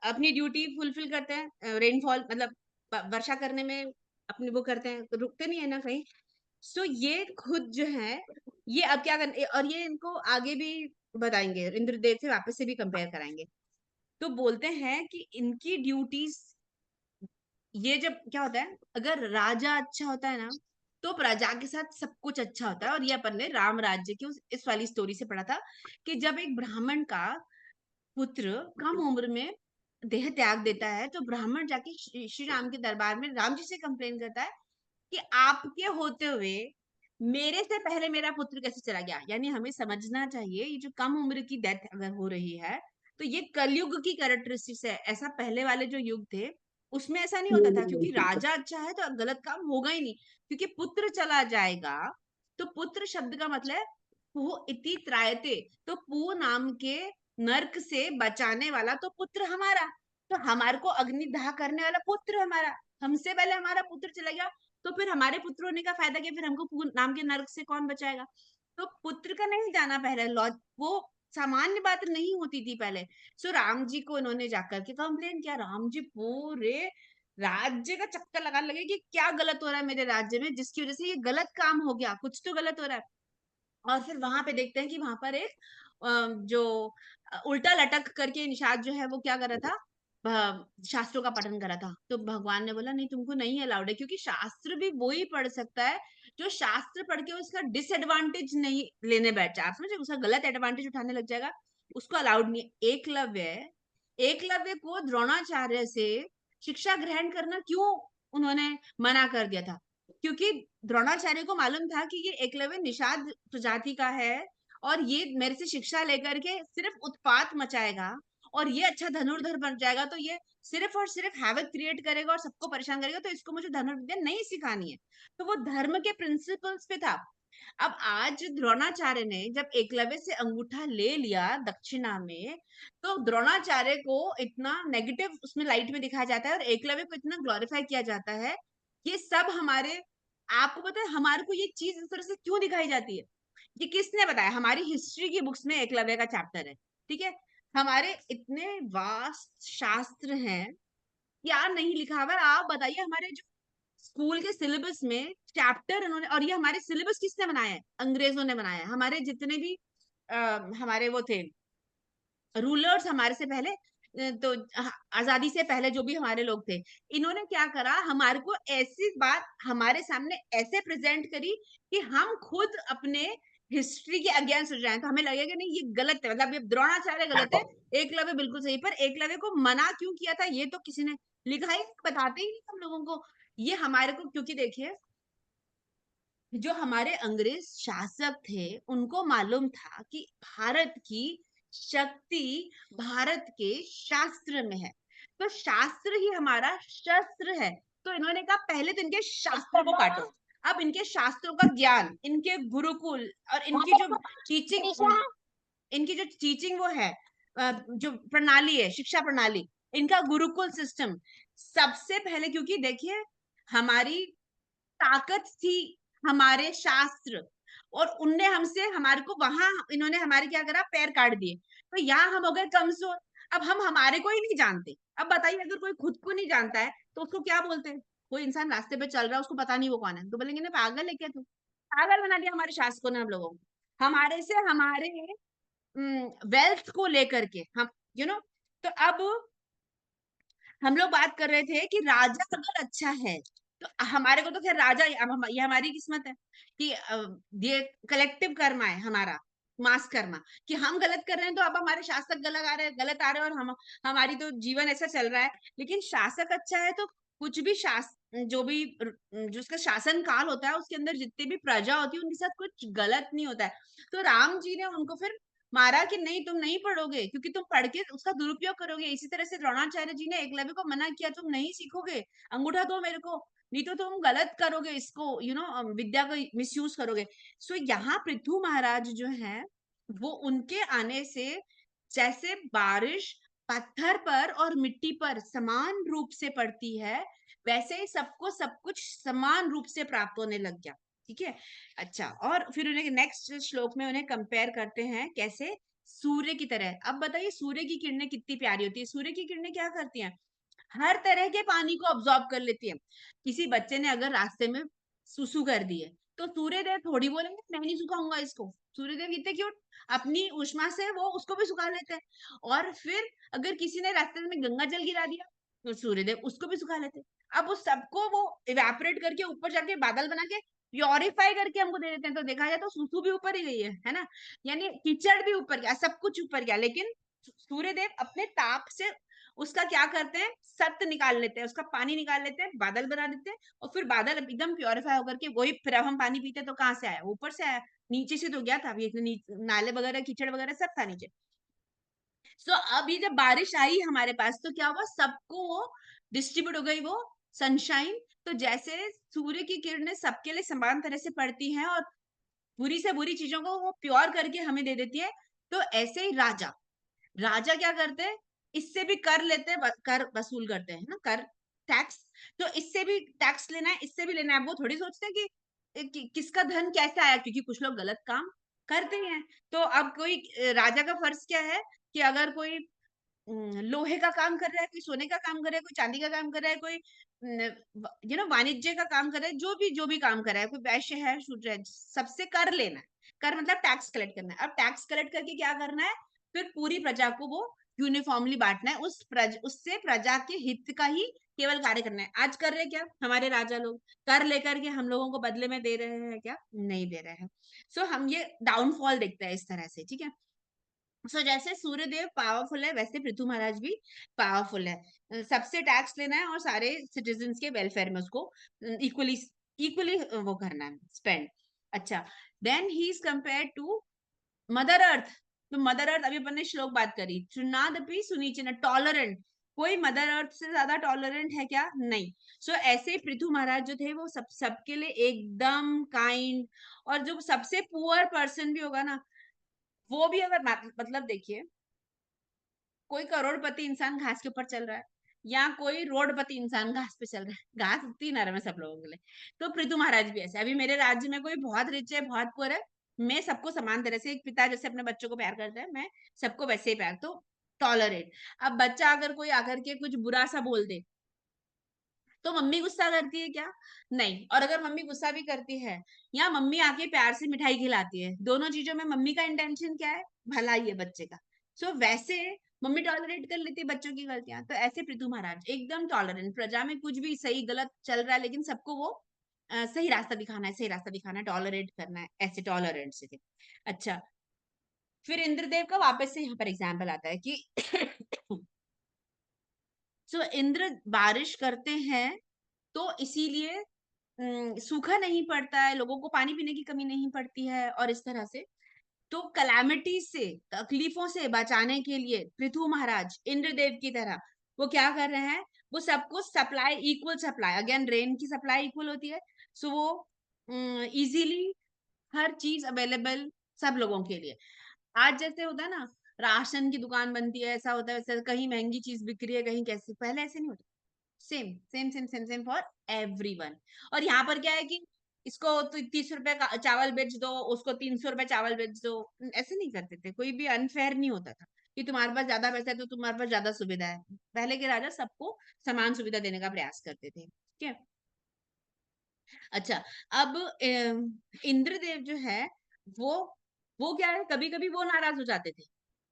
अपनी ड्यूटी फुलफिल करते हैं, रेनफॉल मतलब वर्षा करने में अपनी वो करते हैं, रुकते नहीं है ना कहीं। सो ये खुद जो है ये अब क्या करने, और ये इनको आगे भी बताएंगे, इंद्रदेव से वापस से भी कंपेयर कराएंगे। तो बोलते हैं कि इनकी ड्यूटीज, ये जब क्या होता है, अगर राजा अच्छा होता है ना तो प्रजा के साथ सब कुछ अच्छा होता है। और ये अपन ने राम राज्य की इस वाली स्टोरी से पढ़ा था कि जब एक ब्राह्मण का पुत्र कम उम्र में देह त्याग देता है तो ब्राह्मण जाके श्री राम के दरबार में राम जी से कंप्लेन करता है कि आपके होते हुए मेरे से पहले मेरा पुत्र कैसे चला गया। यानी हमें समझना चाहिए ये जो कम उम्र की डेथ अगर हो रही है तो ये कलयुग की कैरेक्टरिस्टिक्स है। ऐसा पहले वाले जो युग थे उसमें ऐसा नहीं होता था, क्योंकि राजा अच्छा है तो गलत काम होगा ही नहीं, क्योंकि पुत्र चला जाएगा। तो पुत्र शब्द का मतलब है पू इति त्रायते, तो पू नाम के नर्क से बचाने वाला तो पुत्र हमारा, तो हमारे को अग्निदाह करने वाला पुत्र हमारा, हमसे पहले हमारा पुत्र चला गया तो फिर हमारे पुत्र होने का फायदा क्या, फिर हमको नाम के नरक से कौन बचाएगा। तो पुत्र का नहीं जाना पहले, वो सामान्य बात नहीं होती थी पहले। सो राम जी को इन्होंने जाकर के कंप्लेन किया, राम जी पूरे राज्य का चक्कर लगाने लगे कि क्या गलत हो रहा है मेरे राज्य में, जिसकी वजह से ये गलत काम हो गया, कुछ तो गलत हो रहा है। और फिर वहां पे देखते हैं कि वहां पर एक जो उल्टा लटक करके निषाद जो है वो क्या कर रहा था, शास्त्रों का पठन करा था। तो भगवान ने बोला नहीं तुमको नहीं अलाउड है, क्योंकि शास्त्र भी वो ही पढ़ सकता है जो शास्त्र पढ़ के उसका डिसएडवांटेज नहीं लेने बैठ जाए, आप समझे, उसका गलत एडवांटेज उठाने लग जाएगा, उसको अलाउड नहीं है। एकलव्य को द्रोणाचार्य से शिक्षा ग्रहण करना क्यों उन्होंने मना कर दिया था, क्योंकि द्रोणाचार्य को मालूम था कि ये एकलव्य निषाद प्रजाति का है और ये मेरे से शिक्षा लेकर के सिर्फ उत्पात मचाएगा और ये अच्छा धनुर्धर बन जाएगा, तो ये सिर्फ और सिर्फ हैवक क्रिएट करेगा और सबको परेशान करेगा, तो इसको मुझे धनुर्विद्या नहीं सिखानी है। तो वो धर्म के प्रिंसिपल्स पे था। अब आज द्रोणाचार्य ने जब एकलव्य से अंगूठा ले लिया दक्षिणा में, तो द्रोणाचार्य को इतना नेगेटिव उसमें लाइट में दिखाया जाता है और एकलव्य को इतना ग्लोरीफाई किया जाता है। ये सब हमारे, आपको पता है हमारे को ये चीज इस तरह से क्यों दिखाई जाती है, ये किसने बताया, हमारी हिस्ट्री की बुक्स में एकलव्य का चैप्टर है, ठीक है। हमारे इतने वास्ट शास्त्र हैं, क्या नहीं लिखा हुआ है, आप बताइए। हमारे जो स्कूल के सिलेबस में चैप्टर इन्होंने, और ये हमारे सिलेबस किसने बनाया है, अंग्रेजों ने बनाया है। हमारे जितने भी हमारे वो थे रूलर्स हमारे से पहले, तो आजादी से पहले जो भी हमारे लोग थे, इन्होंने क्या करा, हमारे को ऐसी बात हमारे सामने ऐसे प्रेजेंट करी कि हम खुद अपने हिस्ट्री के अगेंस्ट हो जाएं, तो हमें लगेगा नहीं ये गलत है, मतलब ये द्रोणाचार्य गलत है, एकलव्य बिल्कुल सही। पर एकलव्य को मना क्यों किया था ये तो किसी ने लिखा ही, बताते ही नहीं हम लोगों को। ये हमारे को, क्योंकि देखिए जो हमारे अंग्रेज शासक थे उनको मालूम था कि भारत की शक्ति भारत के शास्त्र में है, तो शास्त्र ही हमारा शस्त्र है। तो इन्होंने कहा पहले तो इनके शास्त्र को काटो। अब इनके शास्त्रों का ज्ञान, इनके गुरुकुल और इनकी जो टीचिंग वो है, जो प्रणाली है, शिक्षा प्रणाली, इनका गुरुकुल सिस्टम सबसे पहले, क्योंकि देखिए हमारी ताकत थी हमारे शास्त्र, और उनने हमसे हमारे को वहां इन्होंने हमारे क्या करा, पैर काट दिए, तो यहाँ हम हो गए कमजोर। अब हम हमारे को ही नहीं जानते। अब बताइए अगर कोई खुद को नहीं जानता है तो उसको क्या बोलते हैं? कोई इंसान रास्ते पे चल रहा है उसको पता नहीं वो कौन है तो बोलेंगे ना पागल है क्या तू? पागल बना दिया हमारे शासकों ने हम लोगों को, हमारे से हमारे वेल्थ को लेकर के हम तो अब हम लोग बात कर रहे थे कि राजा अगर अच्छा है तो हमारे को तो खैर राजा ये हमारी किस्मत है कि ये कलेक्टिव कर्मा है हमारा, मास कर्मा, कि हम गलत कर रहे हैं तो अब हमारे शासक गलत आ रहे हैं और हम हमारी तो जीवन ऐसा चल रहा है। लेकिन शासक अच्छा है तो कुछ भी जो उसका शासन काल होता है उसके अंदर जितनी भी प्रजा होती है उनके साथ कुछ गलत नहीं होता है। तो राम जी ने उनको फिर मारा कि नहीं तुम नहीं पढ़ोगे क्योंकि तुम पढ़ के उसका दुरुपयोग करोगे। इसी तरह से द्रोणाचार्य जी ने एकलव्य को मना किया तुम नहीं सीखोगे, अंगूठा दो मेरे को, नहीं तो तुम गलत करोगे इसको, विद्या का मिसयूज करोगे। सो यहाँ पृथु महाराज जो है वो उनके आने से जैसे बारिश पत्थर पर और मिट्टी पर समान रूप से पड़ती है वैसे ही सबको सब कुछ समान रूप से प्राप्त होने लग गया। ठीक है। अच्छा, और फिर उन्हें नेक्स्ट श्लोक में उन्हें कंपेयर करते हैं कैसे, सूर्य की तरह। अब बताइए सूर्य की किरणें कितनी प्यारी होती है। सूर्य की किरणें क्या करती हैं? हर तरह के पानी को ऑब्जॉर्ब कर लेती है। किसी बच्चे ने अगर रास्ते में सुसु कर दी है तो सूर्यदेव थोड़ी बोलेंगे मैं नहीं सुखाऊंगा इसको। सूर्यदेव इतने क्यूट, अपनी ऊष्मा से वो उसको भी सुखा लेते हैं। और फिर अगर किसी ने रास्ते में गंगा जल गिरा दिया तो सूर्यदेव उसको भी सुखा लेते हैं। अब उस सबको वो इवेपोरेट करके ऊपर जाके बादल बना के प्योरीफाई करके हमको दे देते हैं। तो देखा जाए तो सुसु भी ऊपर ही गई है ना, यानी कीचड़ भी ऊपर गया, सब कुछ ऊपर गया। लेकिन सूर्यदेव अपने ताप से उसका क्या करते हैं, सत्त निकाल लेते हैं, उसका पानी निकाल लेते हैं, बादल बना देते हैं। और फिर बादल एकदम प्योरीफाई होकर के वही फिर अब हम पानी पीते तो कहाँ से आया? ऊपर से आया, नीचे से तो गया था। अभी इतने नाले वगैरह कीचड़ वगैरह सब था नीचे। सो अब ये जब बारिश आई हमारे पास तो क्या हुआ, सबको वो डिस्ट्रीब्यूट हो गई वो सनशाइन। तो जैसे सूर्य की किरणें सबके लिए समान तरह से पड़ती हैं और बुरी से बुरी चीजों को वो प्योर करके हमें दे देती है, तो ऐसे ही राजा राजा क्या करते हैं, इससे भी कर लेते हैं, कर वसूल करते हैं ना, कर टैक्स। तो इससे भी टैक्स लेना है, इससे भी लेना है। वो थोड़ी सोचते हैं कि किसका धन कैसे आया, क्योंकि कुछ लोग गलत काम करते हैं। तो अब कोई राजा का फर्ज क्या है कि अगर कोई लोहे का काम कर रहा है, कोई सोने का काम कर रहा है, कोई चांदी का काम कर रहा है, कोई वाणिज्य का काम कर रहा है, जो भी काम कर रहा है, कोई वैश्य है शूद्र है, सबसे कर लेना है। कर मतलब टैक्स कलेक्ट करना है। अब टैक्स कलेक्ट करके क्या करना है, फिर पूरी प्रजा को वो यूनिफॉर्मली बांटना है। उससे प्रजा के हित का ही केवल कार्य करना है। आज कर रहे क्या हमारे राजा लोग, कर लेकर के हम लोगों को बदले में दे रहे हैं क्या? नहीं दे रहे हैं। सो हम ये डाउनफॉल देखते हैं इस तरह से। ठीक है। सो जैसे सूर्यदेव पावरफुल है वैसे पृथु महाराज भी पावरफुल है। सबसे टैक्स लेना है और सारे सिटीजन्स के वेलफेयर में उसको इक्वली इक्वली वो करना है, स्पेंड। अच्छा, then he is compare to mother earth. तो मदर अर्थ अभी अपन ने श्लोक बात करी, चुनादपि सुनीचन, टॉलरेंट। कोई मदर अर्थ से ज्यादा टॉलरेंट है क्या? नहीं। सो ऐसे ही पृथु महाराज जो थे वो सबके लिए एकदम काइंड। और जो सबसे पुअर पर्सन भी होगा ना, वो भी अगर मतलब देखिए, कोई करोड़पति इंसान घास के ऊपर चल रहा है या कोई रोडपति इंसान घास पे चल रहा है, घास उतनी नरम है सब लोगों के लिए। तो पृथु महाराज भी ऐसे। अभी मेरे राज्य में कोई बहुत रिच है बहुत पुअर है, मैं सबको समान तरह से, एक पिता जैसे अपने बच्चों को प्यार करता है, मैं सबको वैसे ही प्यार, तो टॉलरेट। अब बच्चा अगर कोई आकर के कुछ बुरा सा बोल दे तो मम्मी गुस्सा करती है क्या? नहीं। और अगर मम्मी गुस्सा भी करती है या मम्मी आके प्यार से मिठाई खिलाती है, दोनों चीजों में मम्मी का इंटेंशन क्या है? भलाई है बच्चे का। सो वैसे मम्मी टॉलरेट कर लेती है बच्चों की गलतियां, तो ऐसे पृथु महाराज एकदम टॉलरेंट। प्रजा में कुछ भी सही गलत चल रहा है लेकिन सबको वो सही रास्ता दिखाना है, सही रास्ता दिखाना है, टॉलरेट करना है, ऐसे टॉलरेंट से थे। अच्छा, फिर इंद्रदेव का वापस से यहाँ पर एग्जाम्पल आता है कि सो इंद्र बारिश करते हैं तो इसीलिए सूखा नहीं पड़ता है, लोगों को पानी पीने की कमी नहीं पड़ती है और इस तरह से। तो कलामिटी से, तकलीफों से बचाने के लिए पृथु महाराज इंद्रदेव की तरह वो क्या कर रहे हैं, वो सबको supply, equal supply, again rain की सप्लाई इक्वल होती है। सो वो इजीली हर चीज अवेलेबल सब लोगों के लिए। आज जैसे होता है ना, राशन की दुकान बनती है, ऐसा होता है वैसे, कहीं महंगी चीज बिक रही है कहीं कैसे, पहले ऐसे नहीं होता। Same same same same same for everyone. और यहाँ पर क्या है कि इसको तो 30 रुपए का चावल बेच दो, उसको 300 रुपए चावल बेच दो, ऐसे नहीं करते थे, कोई भी अनफेयर नहीं होता था। कि तुम्हारे पास ज्यादा पैसा है तो तुम्हारे पास ज्यादा सुविधा है। पहले के राजा सबको समान सुविधा देने का प्रयास करते थे, ठीक है। अच्छा, अब इंद्रदेव जो है वो वो क्या है, कभी कभी वो नाराज हो जाते थे।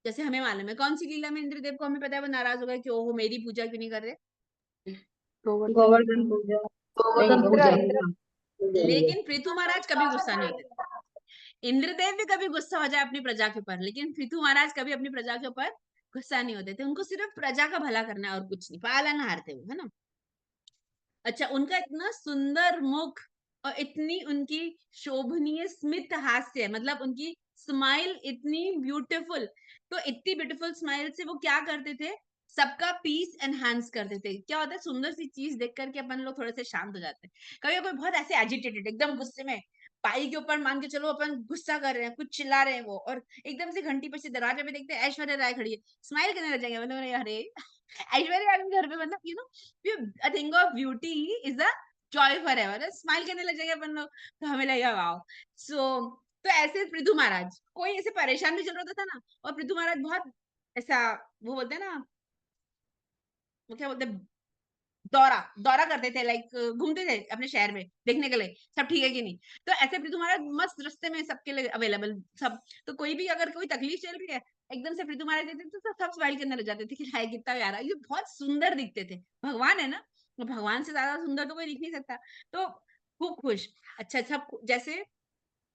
जैसे हमें मालूम है कौन सी लीला में इंद्रदेव को हमें पता है वो नाराज हो गए कि ओहो मेरी पूजा क्यों नहीं कर रहे। गोवर्धन पूजा, गोवर्धन पूजा। लेकिन पृथु महाराज कभी गुस्सा नहीं होते थे। इंद्रदेव भी कभी गुस्सा हो जाए अपनी प्रजा के ऊपर, लेकिन पृथु महाराज कभी अपनी प्रजा के ऊपर गुस्सा नहीं होते थे। उनको सिर्फ प्रजा का भला करना है और कुछ नहीं, पालनहार थे वो, है ना। अच्छा, उनका इतना सुंदर मुख और इतनी उनकी शोभनीय स्मित हास्य, मतलब उनकी स्माइल इतनी ब्यूटीफुल। तो इतनी ब्यूटीफुल स्माइल से वो क्या करते थे, सबका पीस एनहांस करते थे। क्या होता है, सुंदर सी चीज देख करके अपन लोग थोड़े से शांत हो जाते हैं। कभी कोई बहुत ऐसे एजिटेटेड एकदम गुस्से में, पाई के ऊपर मान के चलो अपन गुस्सा कर रहे हैं, कुछ चिल्ला रहे हैं वो, और एकदम से घंटी पे से दरवाजे पे देखते हैं ऐश्वर्या राय खड़ी है, स्माइल करने लग जाएंगे, मतलब अरे ऐश्वर्या राय के घर पे, मतलब a thing of beauty is a joy forever, smile करने लग जाएंगे अपन लोग, तो हमें लगेगा वाओ। सो तो ऐसे पृथु महाराज, कोई ऐसे परेशान भी चल रहा था ना, और पृथु महाराज बहुत ऐसा, वो बोलते हैं ना, वो क्या बोलते हैं, दौरा दौरा करते थे, लाइक घूमते थे अपने शहर में देखने के लिए सब ठीक है कि नहीं। तो ऐसे पृथु महाराज मस्त रास्ते में सबके लिए अवेलेबल सब। तो कोई भी अगर कोई तकलीफ चल रही है, एकदम से पृथु महाराज देखते तो सब स्माइल करने लग जाते थे कि हाय कितना प्यारा, ये बहुत सुंदर दिखते थे, भगवान है ना, तो भगवान से ज्यादा सुंदर तो कोई दिख नहीं सकता। तो खूब खुश। अच्छा, सब जैसे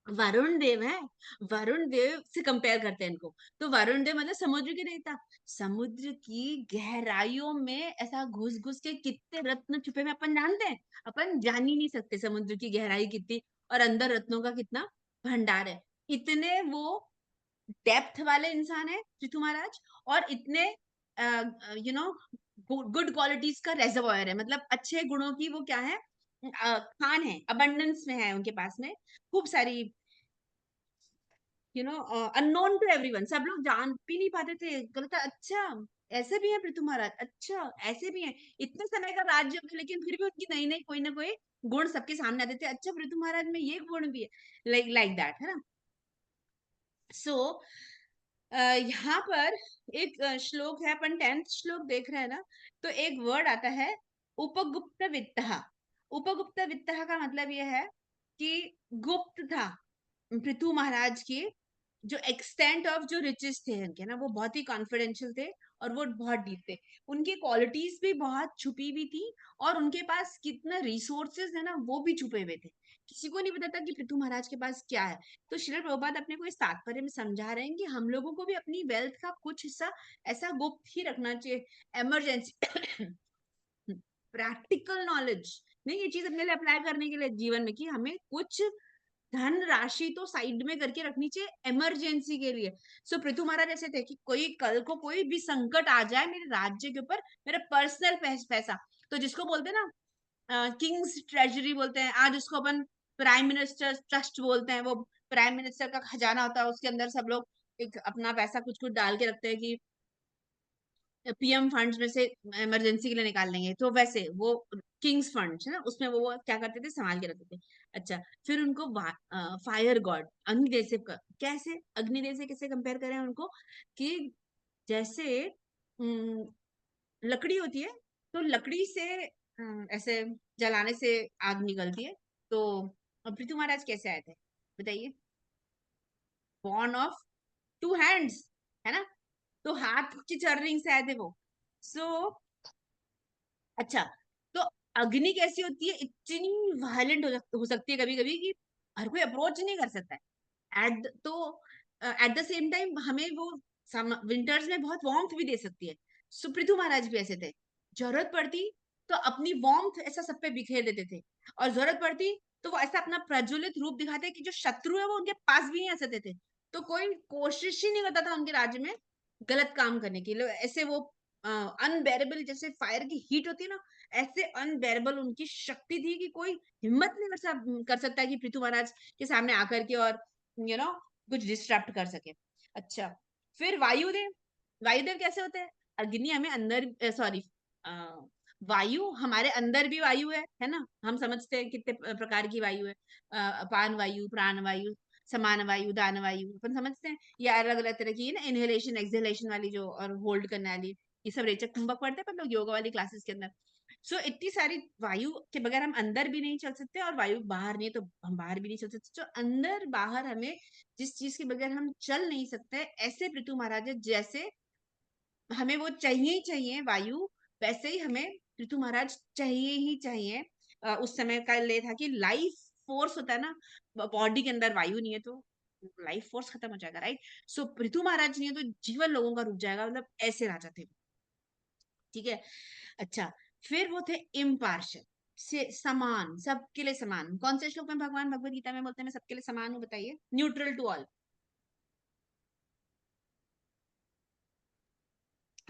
वरुण देव है, वरुण देव से कंपेयर करते हैं इनको, तो वरुण देव मतलब समुद्र के देवता, समुद्र की गहराइयों में ऐसा घुस घुस के कितने रत्न छुपे हुए अपन जानते हैं, अपन जान ही नहीं सकते समुद्र की गहराई कितनी, और अंदर रत्नों का कितना भंडार है। इतने वो डेप्थ वाले इंसान है पृथु महाराज, और इतने यू नो गुड क्वालिटीज का रेजर्वोयर है, मतलब अच्छे गुणों की वो क्या है, खान है, अबंडेंस में है उनके पास में, खूब सारी, अननोन टू एवरीवन, सब लोग जान भी नहीं पाते थे, कहता अच्छा ऐसे भी है पृथु महाराज, अच्छा ऐसे भी है, इतने समय का राज्य हो गया, लेकिन फिर भी उनकी नई नई कोई ना कोई गुण सबके सामने आते थे, अच्छा पृथु महाराज में ये गुण भी है, लाइक दैट, है ना। सो यहाँ पर एक श्लोक है, अपन 10th श्लोक देख रहे हैं ना, तो एक वर्ड आता है उपगुप्त वित्त। उपगुप्त वित्त का मतलब यह है कि गुप्त था पृथु महाराज के, जो एक्सटेंट ऑफ जो रिचेस थे उनके ना, वो बहुत ही कॉन्फिडेंशियल थे, और वो बहुत डीप थे, उनकी क्वालिटीज भी बहुत छुपी हुई थी, और उनके पास कितना रिसोर्सेज है ना वो भी छुपे हुए थे, किसी को नहीं पता था कि पृथु महाराज के पास क्या है। तो श्रील प्रभुपाद अपने को इस तात्पर्य में समझा रहे हैं कि हम लोगों को भी अपनी वेल्थ का कुछ हिस्सा ऐसा गुप्त ही रखना चाहिए, इमरजेंसी प्रैक्टिकल नॉलेज नहीं, ये चीज अपने लिए अप्लाई करने के लिए जीवन में, कि हमें कुछ धन राशि तो साइड में करके रखनी चाहिए इमरजेंसी के लिए। सो पृथु महाराज ऐसे थे कि कोई कल को कोई भी संकट आ जाए मेरे राज्य के ऊपर, मेरा पर्सनल पैसा, तो जिसको बोलते हैं ना किंग्स ट्रेजरी बोलते हैं, आज उसको अपन प्राइम मिनिस्टर ट्रस्ट बोलते हैं, वो प्राइम मिनिस्टर का खजाना होता है, उसके अंदर सब लोग एक अपना पैसा कुछ कुछ डाल के रखते हैं कि पीएम फंड्स में से इमरजेंसी के लिए निकाल लेंगे, तो वैसे वो किंग्स फंड्स है ना, उसमें वो क्या करते थे, संभाल के रखते थे। अच्छा, फिर उनको फायर गॉड अग्निदेव से कैसे, अग्निदेव से कैसे कंपेयर करें उनको, कि जैसे लकड़ी होती है, तो लकड़ी से ऐसे जलाने से आग निकलती है, तो पृथु महाराज कैसे आए थे बताइए, बॉर्न ऑफ 2 हैंड्स, है ना, तो हाथ की चर्निंग से आए थे वो। सो अच्छा, तो अग्नि कैसी होती है, इतनी वायलेंट हो सकती है कभी कभी कि हर कोई अप्रोच नहीं कर सकता है, एट द सेम टाइम हमें वो विंटर्स में बहुत वार्मथ भी दे सकती है। सो पृथु महाराज भी ऐसे थे, जरूरत पड़ती तो अपनी वार्मथ ऐसा सब पे बिखेर देते थे, और जरूरत पड़ती तो वो ऐसा अपना प्रज्वलित रूप दिखाते कि जो शत्रु है वो उनके पास भी नहीं आ सकते थे, तो कोई कोशिश ही नहीं करता था उनके राज्य में गलत काम करने के लिए। ऐसे वो अनबेरेबल, जैसे फायर की हीट होती है ना, ऐसे अनबेरेबल उनकी शक्ति थी कि कोई हिम्मत नहीं कर सकता है कि पृथु महाराज के सामने आकर के और कुछ डिस्टर्ब कर सके। अच्छा, फिर वायुदेव, वायुदेव कैसे होते हैं, अग्नि हमें अंदर, सॉरी, वायु हमारे अंदर भी वायु है ना, हम समझते हैं कितने प्रकार की वायु है, अपान वायु, प्राण वायु, समान वायु, दान वायु अपन समझते हैं, या अलग अलग तरह की ना इनहेलेशन एक्सहेलेशन वाली जो और होल्ड करने वाली, ये सब रेचक कुंभक पढ़ते हैं अपन लोग योगा वाली क्लासेस के अंदर। सो इतनी सारी वायु के बगैर हम अंदर भी नहीं चल सकते और वायु बाहर नहीं है तो हम बाहर भी नहीं चल सकते। तो अंदर बाहर हमें जिस चीज के बगैर हम चल नहीं सकते, ऐसे पृथु महाराज जैसे हमें वो चाहिए ही चाहिए वायु, वैसे ही हमें पृथु महाराज चाहिए ही चाहिए। उस समय का ये था कि लाइफ फोर्स होता है ना बॉडी के अंदर, वायु नहीं है तो लाइफ फोर्स खत्म हो जाएगा, राइट। सो पृथु महाराज नहीं है तो जीवन लोगों का रुक जाएगा, मतलब ऐसे राजा थे, ठीक है। अच्छा, फिर वो थे इम्पार्शियल, से समान, सबके लिए समान। कौन से श्लोक में भगवान भगवत गीता में बोलते हैं मैं सबके लिए समान हूँ, बताइए। न्यूट्रल टू ऑल,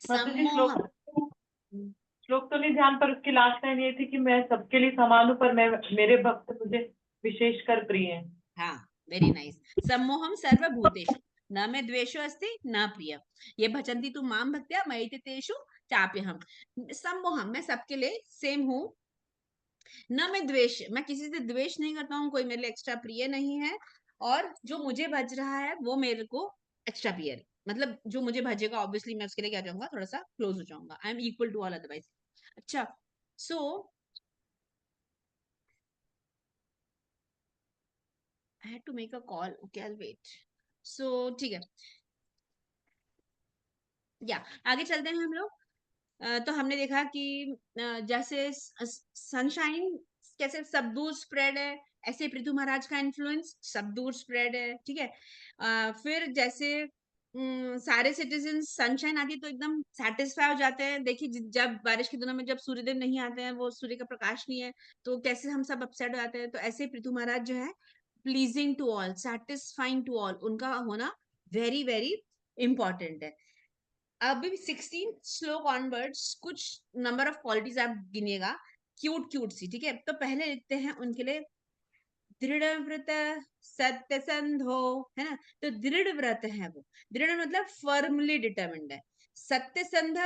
माता जी सम्मोह। श्लोक तो नहीं ध्यान, पर उसकी लास्ट लाइन ये थी कि मैं सबके लिए समान हूँ, पर मैं मेरे भक्त मुझे विशेष कर प्रिय हैं। हाँ, वेरी नाइस। सम्मोहम सर्वभूतेषु न मे द्वेषो अस्ति न प्रिय, ये भजन्ति तु माम भक्त्या मयि ते तेषु चाप्यहम्। सम्मोहम, मैं सबके लिए सेम हूँ। न मैं द्वेष, मैं किसी से द्वेष नहीं करता हूँ, कोई मेरे लिए एक्स्ट्रा प्रिय नहीं है, और जो मुझे भज रहा है वो मेरे को एक्स्ट्रा प्रिय है। मतलब जो मुझे भजेगा ऑब्वियसली मैं उसके लिए क्या जाऊंगा, थोड़ा सा क्लोज हो जाऊंगा। I am equal to all otherwise. अच्छा, so I had to make a call. Okay, I'll wait. So ठीक है, या आगे चलते हैं हम लोग। तो हमने देखा कि जैसे सनशाइन कैसे सब दूर स्प्रेड है, ऐसे पृथु महाराज का इन्फ्लुएंस सब दूर स्प्रेड है, ठीक है। फिर जैसे सारे सिटीजन सनशाइन आती है तो एकदम सेटिस्फाई हो जाते हैं। देखिए जब बारिश के दिनों में जब सूर्यदेव नहीं आते हैं, वो सूर्य का प्रकाश नहीं है, तो कैसे हम सब अपसेट हो जाते हैं। तो ऐसे पृथु महाराज जो है pleasing to all, satisfying to all, उनका होना वेरी वेरी इंपॉर्टेंट है। अभी 16 श्लोक ऑनवर्ड्स कुछ नंबर ऑफ क्वालिटीज आप गिनिएगा, क्यूट क्यूट सी, ठीक है। तो पहले लिखते हैं उनके लिए दृढ़ व्रत सत्य संधो, है ना। तो दृढ़ व्रत है वो, दृढ़ मतलब फर्मली डिटर्मिन्ड है, सत्य संध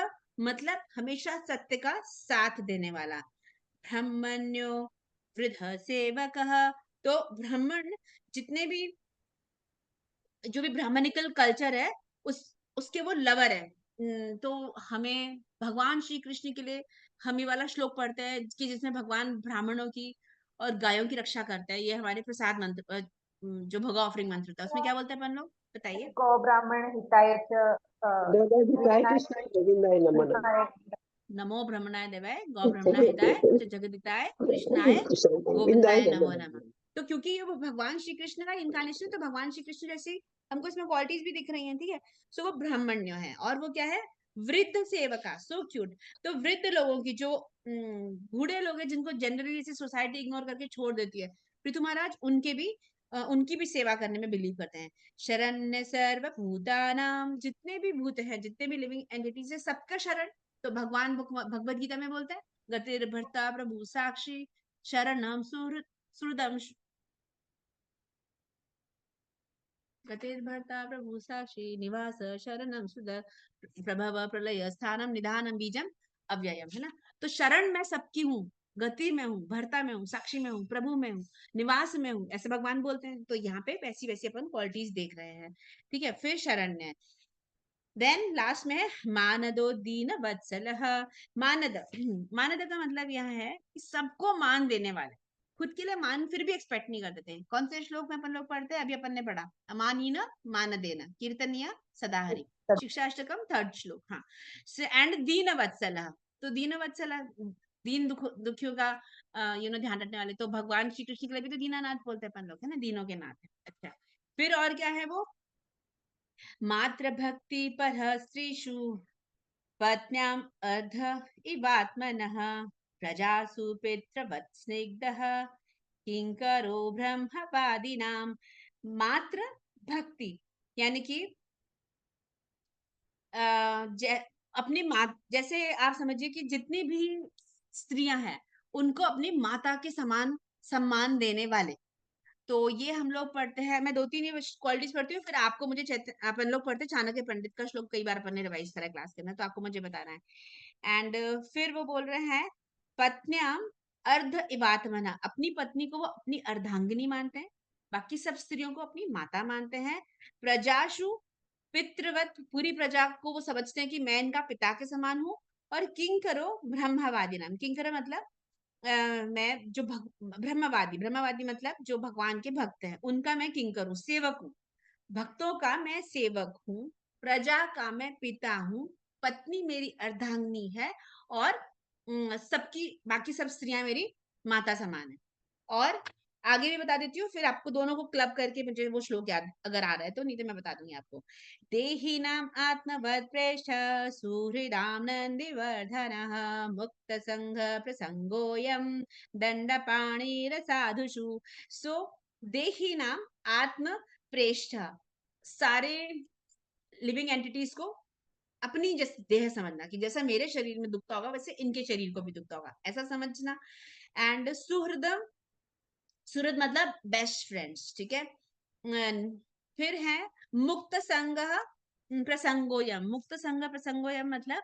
मतलब हमेशा सत्य का साथ देने वाला, ब्रह्मण्यो वृद्ध सेवक, तो ब्राह्मण जितने भी जो भी ब्राह्मणिकल कल्चर है उसके वो लवर है। तो हमें भगवान श्री कृष्ण के लिए हम ये वाला श्लोक पढ़ते हैं कि जिसमें भगवान ब्राह्मणों की और गायों की रक्षा करता है। ये हमारे प्रसाद मंत्र जो भोगा ऑफरिंग मंत्र था उसमें क्या बोलते हैं अपन लोग, बताइए। गो ब्राह्मण हिताय च जगदिताय कृष्णाय गोविंदाय नमो नमः। कृष्णाय। नमो ब्रह्मणाय देवाय गौ ब्रह्मणाय हिताय च जगदिताय कृष्णाय गोविंदाय नमो नमः। तो क्योंकि ये वो भगवान श्री कृष्ण का इनकारनेशन, तो भगवान श्री कृष्ण जैसी हमको इसमें क्वालिटीज भी दिख रही हैं, ठीक है। सो वो ब्राह्मण्य है और वो क्या है, वृद्ध सेवका, सो क्यूट। तो वृद्ध लोगों की जो बूढ़े लोग हैं जिनको जनरली से सोसाइटी इग्नोर करके छोड़ देती है, पृथु महाराज उनकी भी सेवा करने में बिलीव करते हैं। शरण्य सर्व भूतानाम, जितने भी भूत हैं, जितने भी लिविंग एंटिटीज है, सबका शरण। तो भगवान भगवत गीता में बोलते हैं गतिर भर्ता प्रभु साक्षी शरणम सुहृदम, गतिर भर्ता प्रभु साक्षी निवास शरणम सुद प्रभव प्रलय स्थानम निधानम बीजम अव्ययम, है ना। तो शरण मैं सबकी हूँ, गति में हूँ, भर्ता में हूँ, साक्षी में हूँ, प्रभु में हूँ, निवास में हूँ, ऐसे भगवान बोलते हैं। तो यहाँ पे वैसी वैसी अपन क्वालिटीज देख रहे हैं, ठीक है। फिर शरण्य, देन लास्ट में है मानदो दीन वत्सल। मानद मानद का मतलब यह है कि सबको मान देने वाले, खुद के लिए मान फिर भी एक्सपेक्ट नहीं कर देते। कौन से श्लोक में अपन लोग पढ़ते हैं, अभी अपन ने पढ़ा, अमानीन मान देना कीर्तनिया सदाहरि, शिक्षाष्टकम 3rd श्लोक। हाँ, एंड दीन वत्सल, तो दीन वत्सल दीन दुखियों का ध्यान रखने वाले। तो भगवान श्री कृष्ण के लिए भी तो दीनानाथ बोलते हैं अपन लोग, है ना, दीनों के नाथ है। अच्छा, फिर और क्या है वो, मात्र भक्ति पर स्त्रीषु पत्न्याम अर्ध इवात्मनः प्रजासु पितृवत् स्निग्धः किंकरो ब्रह्मवादिनाम। मात्र भक्ति यानी कि अपनी माँ, जैसे आप समझिए कि जितनी भी स्त्रियां हैं उनको अपनी माता के समान सम्मान देने वाले। तो ये हम लोग पढ़ते हैं, मैं 2-3 क्वालिटीज पढ़ती हूँ, फिर आपको मुझे अपन लोग पढ़ते हैं चाणक्य पंडित का श्लोक, कई बार अपन ने रिवाइज करा क्लास के अंदर, तो आपको मुझे बताना है। एंड फिर वो बोल रहे हैं पत्न्याम अर्ध इवात्मना, अपनी पत्नी को वो अपनी अर्धांगिनी मानते हैं। बाकी सब स्त्रियों को अपनी माता मानते हैं। प्रजाशु पितृवत, पूरी प्रजा को वो समझते हैं कि मैं इनका पिता के समान हूँ। और किंकरो ब्रह्मवादी नाम, किंकर मतलब मैं जो ब्रह्मवादी, ब्रह्मवादी मतलब जो भगवान के भक्त हैं उनका मैं किंकर हूँ, सेवक हूँ। भक्तों का मैं सेवक हूँ, प्रजा का मैं पिता हूँ, पत्नी मेरी अर्धांगिनी है और सबकी बाकी सब स्त्रियां मेरी माता समान है। और आगे भी बता देती हूँ, फिर आपको दोनों को क्लब करके मुझे वो श्लोक याद अगर आ रहा है तो, नहीं तो मैं बता दूंगी आपको। देही नाम आत्मवत प्रेष्ठ सुहृदाम नंदिवर्धनः मुक्त संघ प्रसंगोयम दंडपाणिर साधुषु। सो देही नाम आत्म प्रेष्ठ, सारे लिविंग एंटिटीज को अपनी जैसे देह समझना कि जैसा मेरे शरीर में दुखता होगा वैसे इनके शरीर को भी दुखता होगा, ऐसा समझना। एंड सुहृदम, सुहृद मतलब बेस्ट फ्रेंड्स, ठीक है। फिर है मुक्त संग प्रसंगोयम, मुक्त संग प्रसंगोयम मतलब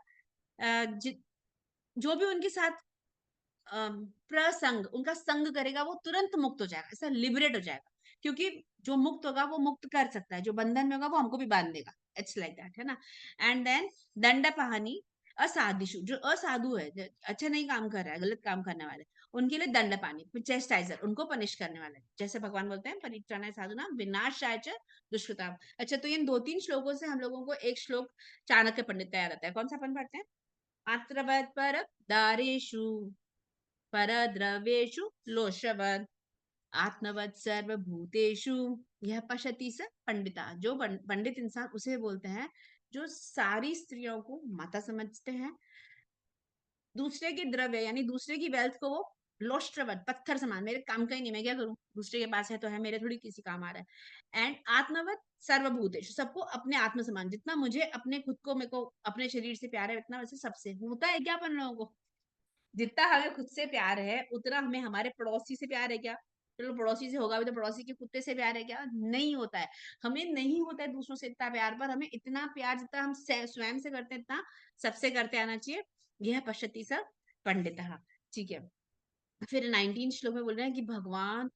जो भी उनके साथ प्रसंग, उनका संग करेगा वो तुरंत मुक्त हो जाएगा, ऐसा लिबरेट हो जाएगा। क्योंकि जो मुक्त होगा वो मुक्त कर सकता है, जो बंधन में होगा वो हमको भी बांध देगा। इट्स लाइक दैट, है ना। एंड देन दंडपाणि असाधुषु, जो असाधु है, जो अच्छा नहीं काम कर रहा है, गलत काम करने वाले, उनके लिए दंडपाणि चेस्टाइजर, उनको पनिश करने वाले। जैसे भगवान बोलते हैं परित्राणाय साधुनां विनाशाय च दुष्कृताम्। अच्छा, तो इन 2-3 श्लोकों से हम लोगों को एक श्लोक चाणक्य पंडित का याद आता है। कौन सा अपन पढ़ते हैं? आत्रवत् पर दारेषु परद्रव्येषु लोषवत् आत्मवत् सर्वभूतेषु यह पश्यति स पंडिता। जो पंडित इंसान उसे बोलते हैं जो सारी स्त्रियों को माता समझते हैं, दूसरे की द्रव्य यानी दूसरे की वेल्थ को वो लोष्ट्रवत, पत्थर समान, मेरे काम का ही नहीं, मैं क्या करूं, दूसरे के पास है तो है, मेरे थोड़ी किसी काम आ रहा है। एंड आत्मवत सर्वभूतेषु, सबको अपने आत्म समान, जितना मुझे अपने खुद को, मेरे को अपने शरीर से प्यार है उतना वैसे सबसे होता है क्या अपन लोगों को? जितना हमें खुद से प्यार है उतना हमें हमारे पड़ोसी से प्यार है क्या? चलो पड़ोसी से होगा भी तो पड़ोसी के कुत्ते से प्यार है क्या? नहीं होता है। हमें नहीं होता है दूसरों से इतना प्यार, पर हमें इतना प्यार जितना हम स्वयं से करते हैं इतना सबसे करते आना चाहिए। यह पश्यति स पंडितः, ठीक है। फिर 19 श्लोक में बोल रहे हैं कि भगवान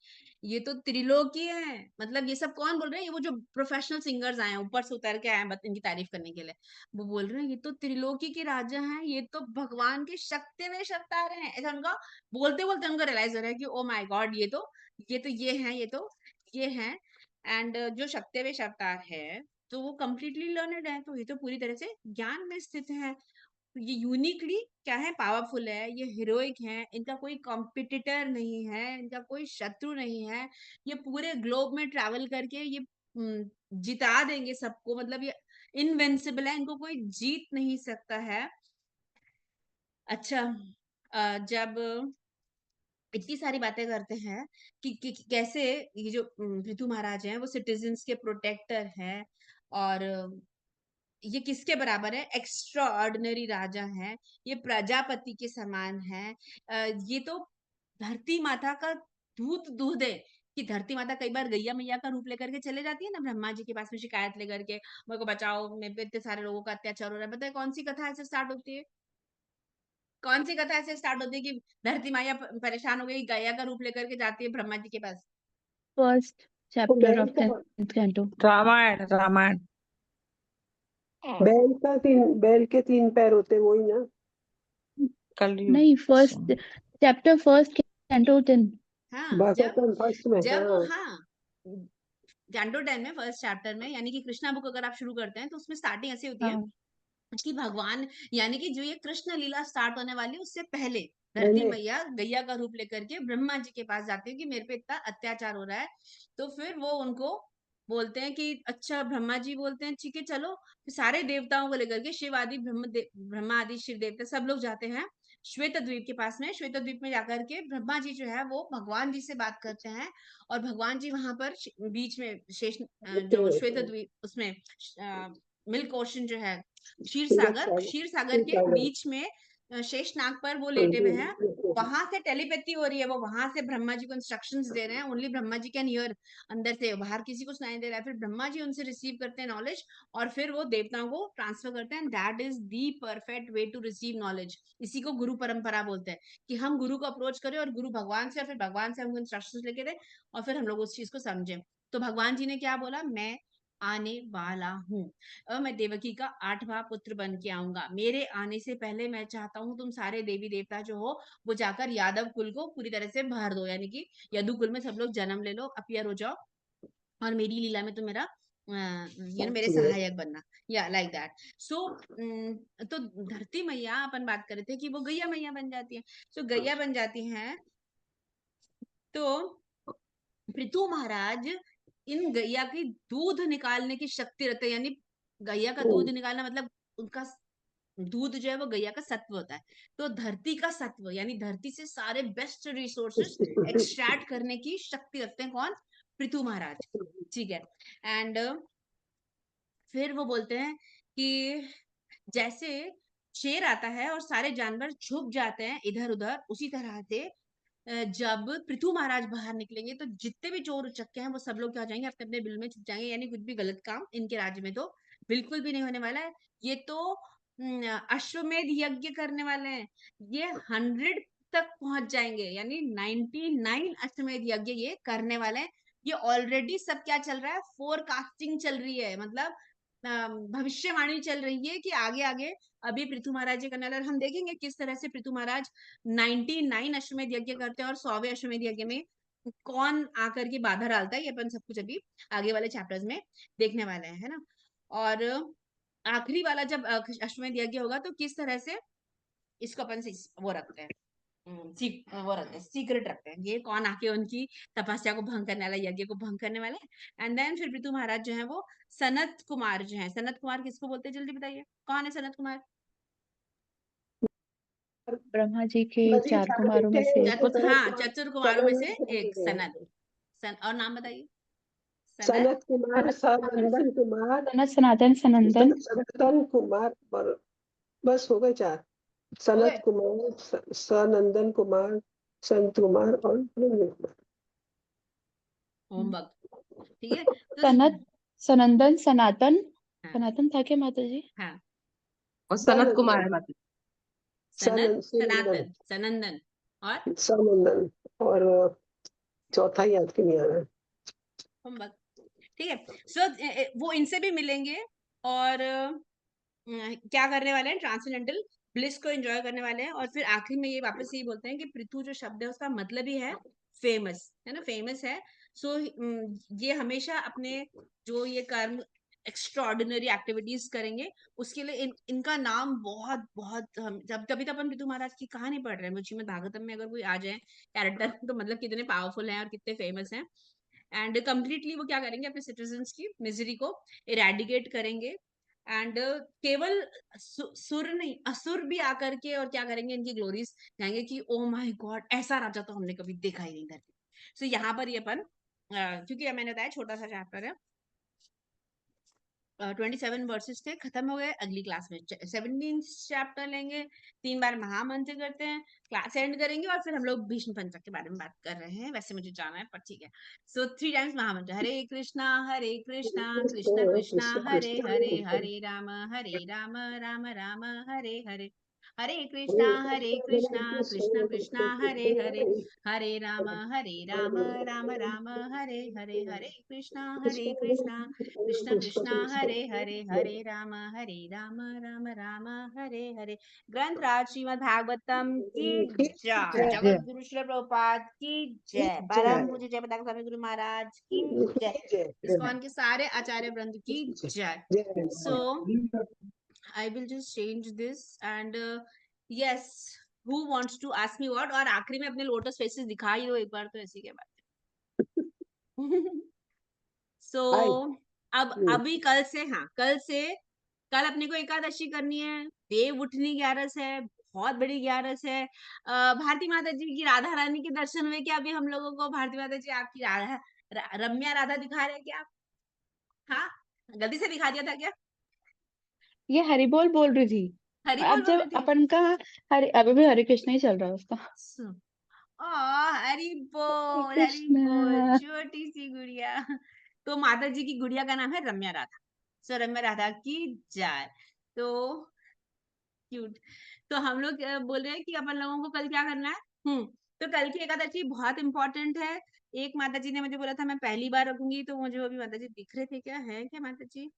ये तो त्रिलोकी है, मतलब ये सब कौन बोल रहे हैं? ये वो जो प्रोफेशनल सिंगर्स आए हैं, ऊपर से उतर के आए हैं इनकी तारीफ करने के लिए, वो बोल रहे हैं ये तो त्रिलोकी के राजा हैं, ये तो भगवान के शक्ति में शक्तार हैं। ऐसा उनका बोलते बोलते उनको रियलाइज हो रहा है कि ओ माय गॉड, ये तो ये हैं, ये तो ये हैं। एंड जो शक्ति में शक्तार है तो वो कंप्लीटली लर्नड है, तो ये तो पूरी तरह से ज्ञान में स्थित है। ये यूनिकली क्या है, पावरफुल है, ये हीरोइक है, इनका कोई कॉम्पिटिटर नहीं है, इनका कोई शत्रु नहीं है। ये पूरे ग्लोब में ट्रैवल करके ये जिता देंगे सबको, मतलब ये इनविंसिबल है, इनको कोई जीत नहीं सकता है। अच्छा, जब इतनी सारी बातें करते हैं कि कैसे ये जो पृथु महाराज हैं वो सिटीजन्स के प्रोटेक्टर हैं, और ये किसके बराबर है? एक्स्ट्रा ऑर्डिनरी राजा है, ये प्रजापति के समान है। ये तो धरती माता का दूध दूध है, कि धरती माता कई बार गैया मैया का रूप लेकर के चले जाती है ना ब्रह्मा जी के पास में शिकायत लेकर के, मेरे को बचाओ, मेरे पे इतने सारे लोगों का अत्याचार हो रहा है। पता है कौन सी कथा ऐसे स्टार्ट होती है? कौन सी कथा ऐसे स्टार्ट होती है कि धरती माया परेशान हो गई, गैया का रूप लेकर के जाती है ब्रह्मा जी के पास? फर्स्ट तो chapter of 10th canto. Ramayana Ramayana. बैल के 3 पैर होते वही ना? कलयुग। नहीं, फर्स्ट चैप्टर, फर्स्ट कैंटो 10। हाँ, भागवतम फर्स्ट में, जब हाँ। हाँ कैंटो 10 में फर्स्ट चैप्टर में, यानी कि कृष्णा बुक अगर आप शुरू करते हैं तो उसमें स्टार्टिंग ऐसी होती है हाँ, कि भगवान, यानी कि जो ये कृष्ण लीला स्टार्ट होने वाली है उससे पहले धरती मैया गैया का रूप लेकर के ब्रह्मा जी के पास जाती है कि मेरे पे इतना अत्याचार हो रहा है। तो फिर वो उनको बोलते हैं कि अच्छा, ब्रह्मा जी बोलते हैं ठीक है चलो, सारे देवताओं को लेकर के शिव आदि ब्रह्मा आदि शिव देवता सब लोग जाते हैं श्वेत द्वीप के पास में। श्वेत द्वीप में जाकर के ब्रह्मा जी जो है वो भगवान जी से बात करते हैं, और भगवान जी वहां पर बीच में शेष जो श्वेत द्वीप उसमें मिल्क ओशन जो है, क्षीर सागर के बीच में शेषनाग पर वो लेटे हुए हैं, वहां से टेलीपैथी हो रही है, वो वहां से ब्रह्मा जी को इंस्ट्रक्शंस दे रहे हैं, only Brahma ji can hear, अंदर से बाहर किसी को सुनाई दे रहा है, फिर ब्रह्मा जी उनसे रिसीव करते हैं नॉलेज और फिर वो देवताओं को ट्रांसफर करते हैं। That is the perfect way to receive knowledge. इसी को गुरु परंपरा बोलते हैं कि हम गुरु को अप्रोच करें और गुरु भगवान से और फिर भगवान से हमको इंस्ट्रक्शंस लेके दे और फिर हम लोग उस चीज को समझें। तो भगवान जी ने क्या बोला, मैं आने वाला हूँ, अब मैं देवकी का 8वां पुत्र बन के आऊंगा। मेरे आने से पहले मैं चाहता हूँ तुम सारे देवी देवता जो हो वो जाकर यादव कुल को पूरी तरह से भर दो, यानी कि यदु कुल में सब लोग जन्म ले लो, अपीयर हो जाओ और मेरी लीला में तुम मेरा मेरे सहायक बनना, या लाइक दैट। सो तो धरती मैया अपन बात कर रहे थे कि वो गैया मैया बन जाती है। सो गैया बन जाती हैं तो पृथु महाराज इन गैया की दूध निकालने की शक्ति रखते हैं, यानी गैया का दूध निकालना मतलब उनका दूध जो है वो गैया का सत्व होता है। तो धरती का सत्व यानी धरती से सारे बेस्ट रिसोर्सेस एक्सट्रैक्ट करने की शक्ति रखते हैं कौन, पृथु महाराज, ठीक है। एंड फिर वो बोलते हैं कि जैसे शेर आता है और सारे जानवर झुक जाते हैं इधर उधर, उसी तरह से जब पृथु महाराज बाहर निकलेंगे तो जितने भी चोर उचक्के हैं वो सब लोग क्या हो जाएंगे, अपने अपने बिल में छुप जाएंगे, यानी कुछ भी गलत काम इनके राज्य में तो बिल्कुल भी नहीं होने वाला है। ये तो अश्वमेध यज्ञ करने वाले हैं, ये 100 तक पहुंच जाएंगे, यानी 99 अश्वमेध यज्ञ ये करने वाले हैं। ये ऑलरेडी सब क्या चल रहा है, फोरकास्टिंग चल रही है, मतलब भविष्यवाणी चल रही है कि आगे आगे अभी पृथु महाराज जी करने वाले, और हम देखेंगे किस तरह से पृथु महाराज 99 अश्वमेध यज्ञ करते हैं और 100वें अश्वमेध यज्ञ में कौन आकर के बाधा डालता है, ये अपन सब कुछ अभी आगे वाले चैप्टर्स में देखने वाले हैं, है ना। और आखिरी वाला जब अश्वमेध यज्ञ होगा तो किस तरह से इसको अपन वो रखते हैं, वो रखते हैं, सीक्रेट रखते हैं, ये कौन आके उनकी तपस्या को भंग करने वाला, यज्ञ को भंग करने वाला है। एंड देन फिर पृथु महाराज जो है वो सनत कुमार जो है, सनत कुमार किसको बोलते हैं, जल्दी बताइए कौन है सनत कुमार। ब्रह्मा जी के बड़ी 4 सारे कुमारों में से एक बेटे, होते हैं। हाँ, चतुर कुमारों में से एक सनत। और नाम बताइए। सनत कुमार, सनंदन कुमार, सनत, सनातन, सनंदन, सनातन कुमार, बस हो गए 4। हो सनत गए कुमार, सनंदन कुमार, संत कुमार और नंदन कुमार। होमवर्क, ठीक है। तो सनत, सनंदन, सनातन, हाँ, सनातन था क्या माता जी? हाँ, और सनत कुमार है माता। सनत, सनंदन, सनातन, सनंदन और सनंदन और चौथा याद क्यों नहीं आ रहा है। होमवर्क, ठीक है। सो वो इनसे भी मिलेंगे और क्या करने वाले हैं, ट्रांसेंडेंटल ब्लिस को एंजॉय करने वाले हैं। और फिर आखिरी में ये वापस यही बोलते हैं कि पृथु जो शब्द है उसका मतलब ही है फेमस, है ना, फेमस है। सो ये हमेशा अपने जो ये कर्म एक्स्ट्रॉर्डिनरी एक्टिविटीज करेंगे उसके लिए इनका नाम बहुत बहुत, हम जब कभी तो अपन पृथु महाराज की कहानी पढ़ रहे हैं, श्रीमद् भागवतम में अगर कोई आ जाए कैरेक्टर तो मतलब कितने पावरफुल हैं और कितने फेमस हैं। एंड कंप्लीटली वो क्या करेंगे, अपने सिटीजन्स की मिजरी को इरेडिकेट करेंगे। एंड केवल सुर नहीं, असुर भी आकर के और क्या करेंगे, इनकी ग्लोरीज कहेंगे कि ओ माय गॉड, ऐसा राजा तो हमने कभी देखा ही नहीं धरती। सो यहाँ पर ये अपन क्योंकि मैंने बताया छोटा सा चैप्टर है, 27 वर्सेस थे, खत्म हो गए। अगली क्लास में 17 चैप्टर लेंगे, 3 बार महामंत्र करते हैं, क्लास एंड करेंगे और फिर हम लोग भीष्म पंचक के बारे में बात कर रहे हैं। वैसे मुझे जाना है पर ठीक है। सो 3 टाइम्स महामंत्र, हरे कृष्णा कृष्णा कृष्णा हरे हरे, हरे राम राम राम हरे हरे, हरे कृष्णा कृष्णा कृष्णा हरे हरे, हरे राम राम राम हरे हरे, हरे कृष्णा कृष्णा कृष्णा हरे हरे, हरे राम राम राम हरे हरे। ग्रंथराज श्रीमद् भागवतम की जय, जगत गुरु श्री प्रभुपाद की जय, परम पूज्य जय पताका स्वामी गुरु महाराज की जय, इस्कॉन के सारे आचार्य वृंद की जय। सो I will just change this and yes, who wants to ask me what, और आखिरी में अपने लोटस फेसेस दिखा ही दो एक बार तो, ऐसी क्या बात है। सो अब अभी कल से, हाँ कल से, कल अपने को एकादशी करनी है, देव उठनी 11 है, बहुत बड़ी 11 है। भारती माता जी की, राधा रानी के दर्शन हुए क्या अभी हम लोगों को? भारती माता जी आपकी राधा रम्या राधा दिखा रहे क्या? हाँ, गलती से दिखा दिया था क्या? ये हरिबोल बोल रही थी। हरि अब बोल रहे जब थे। अपन का अभी भी हरे कृष्ण ही चल रहा है उसका। हरि बोल, हरि कृष्ण। बोल, छोटी सी गुड़िया। तो माता जी की गुड़िया का नाम है रम्या राधा। सो रम्या राधा की जय। तो क्यूट। तो हम लोग बोल रहे हैं कि अपन लोगों को कल क्या करना है। तो कल की एकादशी बहुत इंपॉर्टेंट है। एक माता जी ने मुझे बोला था मैं पहली बार रखूंगी, तो मुझे वो भी माता जी दिख रहे थे। क्या है क्या माता जी?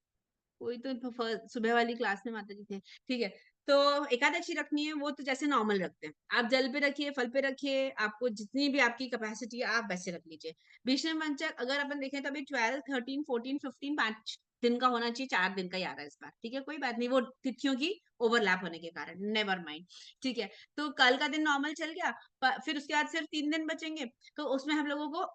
कोई तो सुबह वाली क्लास में माता जी थे। ठीक है। तो एकादशी रखनी है वो तो जैसे नॉर्मल रखते हैं। आप जल पे रखिए, फल पे रखिए, आपको जितनी भी आपकी कैपेसिटी है आप वैसे रख लीजिए। भीष्म पंचक अगर अपन देखें तो अभी 12, 13, 14, 15 5 दिन का होना चाहिए। 4 दिन का ही आ रहा है इस बार। ठीक है, कोई बात नहीं, वो तिथियों की ओवरलैप होने के कारण, नेवर माइंड। ठीक है। तो कल का दिन नॉर्मल चल गया, फिर उसके बाद सिर्फ 3 दिन बचेंगे। तो उसमें हम लोगों को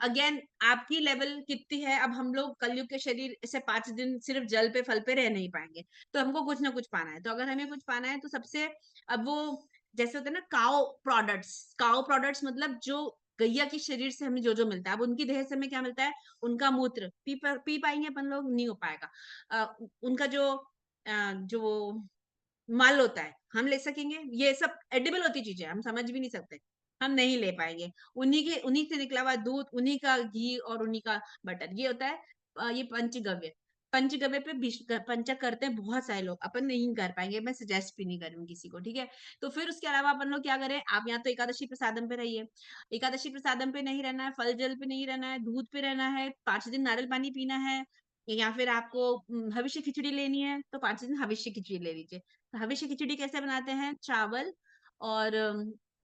अगेन आपकी लेवल कितनी है। अब हम लोग कलयुग के शरीर से 5 दिन सिर्फ जल पे फल पे रह नहीं पाएंगे, तो हमको कुछ ना कुछ पाना है। तो अगर हमें कुछ पाना है तो सबसे, अब वो जैसे होता है ना काउ प्रोडक्ट्स मतलब जो गैया के शरीर से हमें जो जो मिलता है, अब उनकी देह से हमें क्या मिलता है, उनका मूत्र पी पाएंगे अपन लोग? नहीं हो पाएगा। उनका जो मल होता है हम ले सकेंगे? ये सब एडिबल होती चीजें, हम समझ भी नहीं सकते, हम नहीं ले पाएंगे। उन्हीं से निकला हुआ दूध, उन्हीं का घी और उन्हीं का बटर, ये होता है ये पंचगव्य। पंचगव्य पे पंचक करते हैं बहुत सारे लोग, अपन नहीं कर पाएंगे, मैं सजेस्ट भी नहीं करूंगी किसी को। ठीक है। तो फिर उसके अलावा अपन लोग क्या करें, आप यहाँ तो एकादशी प्रसादम पे रहिए। एकादशी प्रसादम पे नहीं रहना है, फल जल पे नहीं रहना है, दूध पे रहना है, 5 दिन नारियल पानी पीना है। या फिर आपको हविष्य खिचड़ी लेनी है तो 5 दिन हविष्य खिचड़ी ले लीजिए। तो हविष्य खिचड़ी कैसे बनाते हैं, चावल और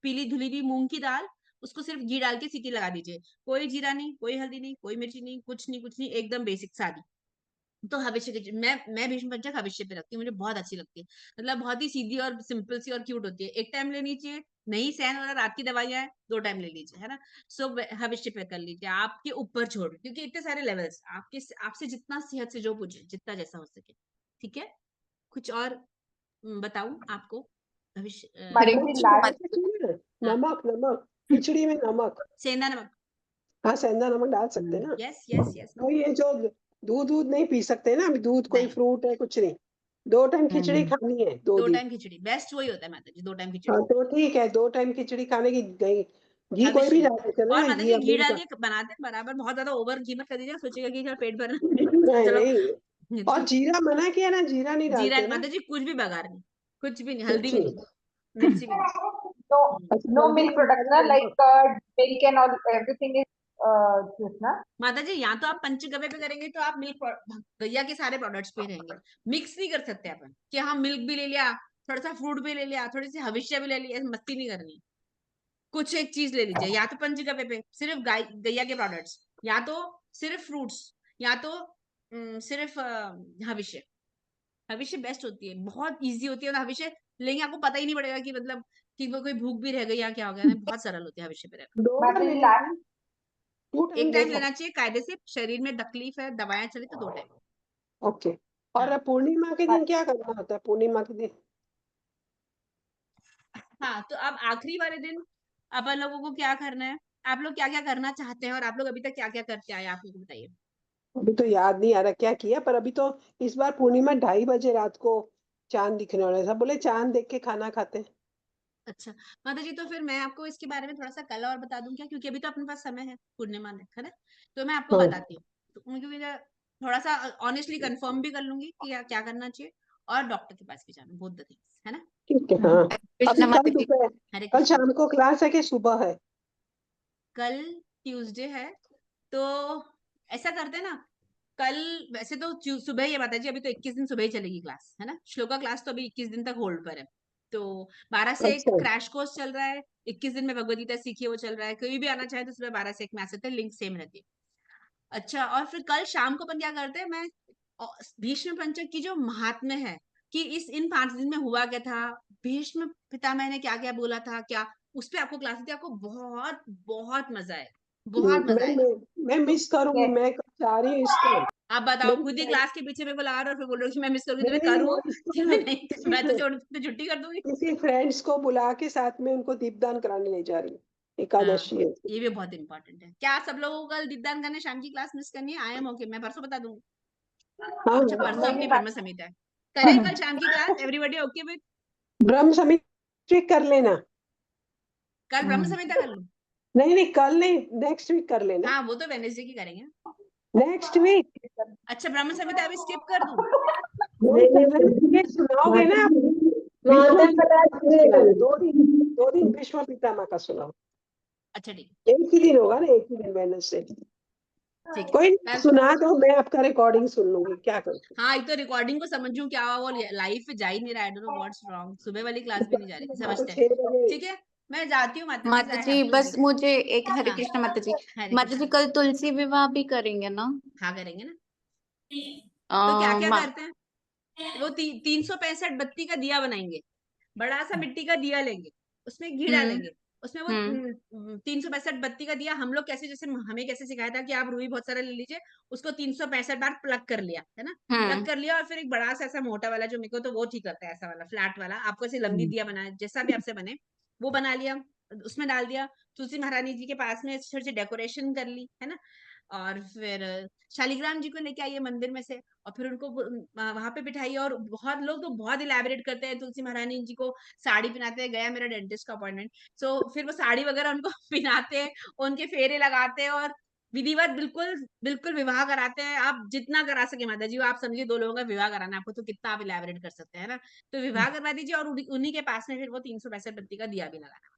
पीली धुली हुई मूंग की दाल, उसको सिर्फ घी डाल के सीटी लगा दीजिए। कोई जीरा नहीं, कोई हल्दी नहीं, कोई मिर्ची नहीं, कुछ नहीं, कुछ नहीं, एकदम बेसिक सादी। तो हविष्य खिचड़ी मैं भीष्म पंचक हविष्य पे रखती हूँ, मुझे बहुत अच्छी लगती है। मतलब बहुत ही सीधी और सिंपल सी और क्यूट होती है। एक टाइम ले लीजिए, नहीं सहन वाला रात की दवाइयां है 2 टाइम ले लीजिए, है ना। सो हविष्य पे कर लीजिए, आपके ऊपर छोड़, क्योंकि इतने सारे लेवल्स आपके, आपसे जितना सेहत से जो पूछे, जितना जैसा हो सके। ठीक है। कुछ और बताऊं आपको भविष्य? माता नमक जी से बना लास्ट के चाहिए ना? हाँ, नमक खिचड़ी में नमक। सेंधा नमक। हाँ, सेंधा नमक डाल सकते हैं ना। Yes yes yes. तो ये जो दूध नहीं पी सकते ना, अभी दूध कोई नहीं, फ्रूट है कुछ नहीं। 2 टाइम खिचड़ी खानी है, 2 2 दिन। टाइम खिचड़ी बेस्ट वही होता है माता जी, 2 टाइम खिचड़ी। हाँ तो ठीक है, 2 टाइम खिचड़ी खाने की। घी घी कोई भी भविष्य। डाल सकते और हैं, माता घी जी घी अमूल डाल का। के बनाते हैं बराबर, बहुत ज्यादा ओवर घी मत कर दीजिए, सोचिएगा कि क्या पेट भरना नहीं चलो। नहीं। और जीरा मना किया ना, जीरा नहीं जीरा डालते ना। माता जी कुछ भी बगार नहीं, कुछ भी नहीं, हल्दी कुछ भी नहीं। नहीं, मिर्ची भी नहीं। no अच्छा, no हल्दी milk नहीं products डालते, na, like नमक। curd, milk and all everything is juice na. माता जी या तो आप पंचगव्य पे करेंगे तो आप मिल्क गैया के सारे प्रोडक्ट्स पे रहेंगे। मिक्स नहीं कर सकते अपन कि हाँ मिल्क भी ले लिया, थोड़ा सा फ्रूट भी ले लिया, थोड़ी सी हविष्य भी ले लिया, ऐसे मस्ती नहीं करनी। कुछ एक चीज ले लीजिए, या तो पंचगव्य पे सिर्फ गैया के प्रोडक्ट्स, या तो सिर्फ फ्रूट्स, या तो सिर्फ हविष्य। हविष्य बेस्ट होती है, बहुत इजी होती है। और हविष्य लेंगे आपको पता ही नहीं पड़ेगा कि मतलब कि वो कोई भूख भी रह गई या क्या हो गया, बहुत सरल होती है हविष्य पे रहना। 2 बार माता जी लेनी last चाहिए, 2 टाइम एक ले टाइम लेना सकते। चाहिए कायदे से, शरीर में तकलीफ है, दवाएं चले तो 2 टाइम। ओके। और हाँ पूर्णिमा के दिन क्या करना होता है, पूर्णिमा के दिन? हाँ। तो अब आखिरी वाले दिन अपन लोगों को क्या करना है, आप लोग क्या क्या करना चाहते हैं, और आप लोग अभी तक क्या क्या करते आए, आप लोग बताइए। अभी तो याद नहीं आ रहा क्या किया, पर अभी तो इस बार पूर्णिमा 2:30 बजे रात को चांद दिखने वाला है। सब बोले चांद देख के खाना खाते हैं। अच्छा माता जी, तो फिर मैं आपको इसके बारे में थोड़ा सा कल और बता दूं क्या, क्योंकि अभी तो अपने पास समय है पूर्णिमा में, है ना। तो मैं आपको हाँ बताती हूँ। तो क्योंकि मुझे थोड़ा सा ऑनेस्टली कंफर्म भी कर लूंगी कि क्या करना चाहिए, और डॉक्टर के पास भी जाना, बोथ द थिंग्स, है ना। ठीक है। हाँ, अभी कृष्ण कल माता जी। दोपहर, हरे कल कृष्ण। शाम को क्लास है कि सुबह है? कल ट्यूसडे है, तो ऐसा करते हैं ना, कल वैसे तो सुबह ही है माता जी, अभी तो 21 दिन सुबह ही चलेगी क्लास, है ना। श्लोका क्लास तो अभी 21 दिन तक होल्ड पर है। तो 12 से 1 अच्छा। क्रैश कोर्स चल रहा है, 21 दिन में भगवद गीता सीखिए वो चल रहा है। कोई भी आना चाहे तो सुबह 12 से 1 में आ सकते हैं, लिंक सेम रहती है। अच्छा, और फिर कल शाम को अपन क्या करते हैं, मैं भीष्म पंचक की जो महात्म्य है कि इन 5 दिन में हुआ क्या था, भीष्म पितामह ने क्या क्या बोला था, क्या उस पे आपको क्लास दी, आपको बहुत बहुत मजा है, बहुत मजा आएगा। मैं तो मिस करूंगी, yes. मैं कल चाह रही हूँ इसको। आप बताओ, मेरी खुद ही फ्रेंड, क्लास के पीछे मेरे को ला रहे हो और फिर बोल रहे हो कि मैं मिस करूंगी, तो मैं नहीं वो करूँ इसको कि ना, मैं नहीं करूं? मैं तो छुट्टी कर दूंगी। किसी फ्रेंड्स को बुला के साथ में उनको दीपदान कराने ले जा रही हूँ। हाँ, एकादशी है। ये भी बहुत इंपॉर्टेंट है। क्या आप सब लोगों को कल दीपदान करने शाम की क्लास मिस करनी है? आई एम ओके, मैं परसों बता दूंगी। हाँ अच्छा हाँ। परसों नहीं आपकी नहीं ब्रह्म माता समिति है। करें कल शाम की क्लास? Everybody okay with? ब्रह्म समिति कर लेना। कल ब्रह्म संहिता कर लूं? नहीं कल नहीं, नेक्स्ट वीक कर लेना। हाँ, वो तो वेडनेसडे की करेंगे। Next week. अच्छा, ब्रह्म संहिता अभी स्किप कर दूं? ये सुनाओगे ना आप? दो दिन भीष्म पितामह का सुनाओ। अच्छा ठीक एक ही दिन होगा ना, एक ही दिन वेडनेसडे। ठीक है। कोई नहीं, सुना दो, मैं आपका रिकॉर्डिंग सुन लूंगी, क्या करूं। हाँ, एक तो रिकॉर्डिंग को समझूं क्या हुआ, वो लाइव पे जा ही नहीं रहा, I don't know what's wrong. सुबह वाली क्लास भी नहीं जा रही, तो समझते हैं। 6 बजे ठीक है, मैं जाती हूँ माता माता जी बस मुझे एक हरे हाँ, कृष्ण माता जी। हरे माता जी कृष्ण। कल तुलसी विवाह भी करेंगे ना? हाँ, करेंगे ना। तो क्या क्या मा- करते हैं? वो 365 बत्ती का दिया बनाएंगे, बड़ा सा मिट्टी का दिया लेंगे, उसमें घी डालेंगे, उसमें वो 365 बत्ती का दिया हम लोग कैसे, जैसे हमें कैसे सिखाया था कि आप रुई बहुत सारा ले लीजिए, उसको 365 बार प्लग कर लिया है ना, प्लग कर लिया, और फिर एक बड़ा सा ऐसा मोटा वाला, जो मेरे को तो वो ठीक लगता है, ऐसा वाला फ्लैट वाला, आपको ऐसे लंबी दिया बनाया, जैसा भी आपसे बने वो बना लिया, उसमें डाल दिया, तुलसी महारानी जी के पास में थोड़ी सी डेकोरेशन कर ली है ना, और फिर शालिग्राम जी को लेके आइए मंदिर में से, और फिर उनको वहां पे बिठाइए, और बहुत लोग तो बहुत इलेबोरेट करते हैं, तुलसी महारानी जी को साड़ी पहनाते हैं, गया मेरा डेंटिस्ट का अपॉइंटमेंट, सो फिर वो साड़ी वगैरह उनको पहनाते हैं, उनके फेरे लगाते हैं, और विधिवत बिल्कुल बिल्कुल विवाह कराते हैं, आप जितना करा सके माता जी, आप समझिए 2 लोगों का विवाह कराना है आपको, तो कितना आप इलेबोरेट कर सकते हैं ना, तो विवाह करवा दीजिए, और उन्हीं के पास में फिर वो 365 बत्ती का दिया भी लगाना।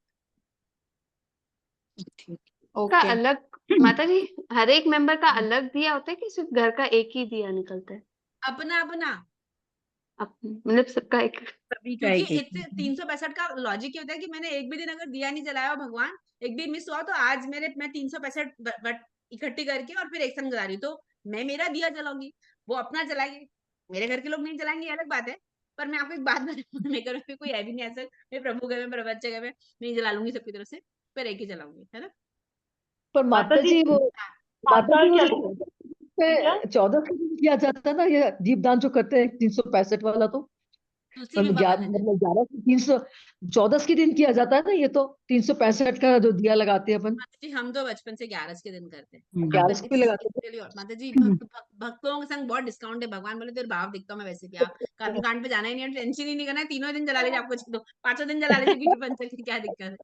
का ओके। अलग माता जी, हर एक मेंबर का अलग दिया होता है कि सिर्फ घर का एक ही दिया निकलता है? अपना अपना, मतलब सबका एक। सभी का क्योंकि एक एक। इतने 365 का लॉजिक ये होता है कि मैंने एक भी दिन अगर दिया नहीं जलाया, भगवान एक भी मिस हुआ, तो आज मैं 365 इकट्ठी करके और फिर एक संग जला रही हूँ, तो मैं मेरा दिया जलाऊंगी, वो अपना जलाएंगे, मेरे घर के लोग नहीं जलाएंगे, अलग बात है, पर मैं आपको एक बात बता, मेरे घर में कोई है भी नहीं ऐसा, मैं प्रभु घर में, मेरे बच्चे घर में नहीं जला लूंगी सबकी तरफ से, पर एक ही जलाऊंगी, है ना। पर माता जी वो माता जी वो जो क्या? 14 के दिन किया जाता है ना, ये दीपदान जो करते हैं 365 वाला, तो तुलसी विवाह वाला दिन, मतलब 11 से 314 के दिन किया जाता है ना, ये तो 365 का जो दिया लगाते हैं अपन, माता जी हम तो बचपन से 11 के दिन करते हैं, हम 11 तो पे लगाते इसके और माता जी हैं। भक्तों के संग बहुत डिस्काउंट है, भगवान बोले तेरे भाव दिखता हूँ मैं वैसे, क्या कर्म कांड पे जाना ही नहीं है, टेंशन ही नहीं करना है, तीनों दिन जला लीजिए, आपको तो 5 दिन जला लीजिए, बीच पंचक की क्या दिक्कत है,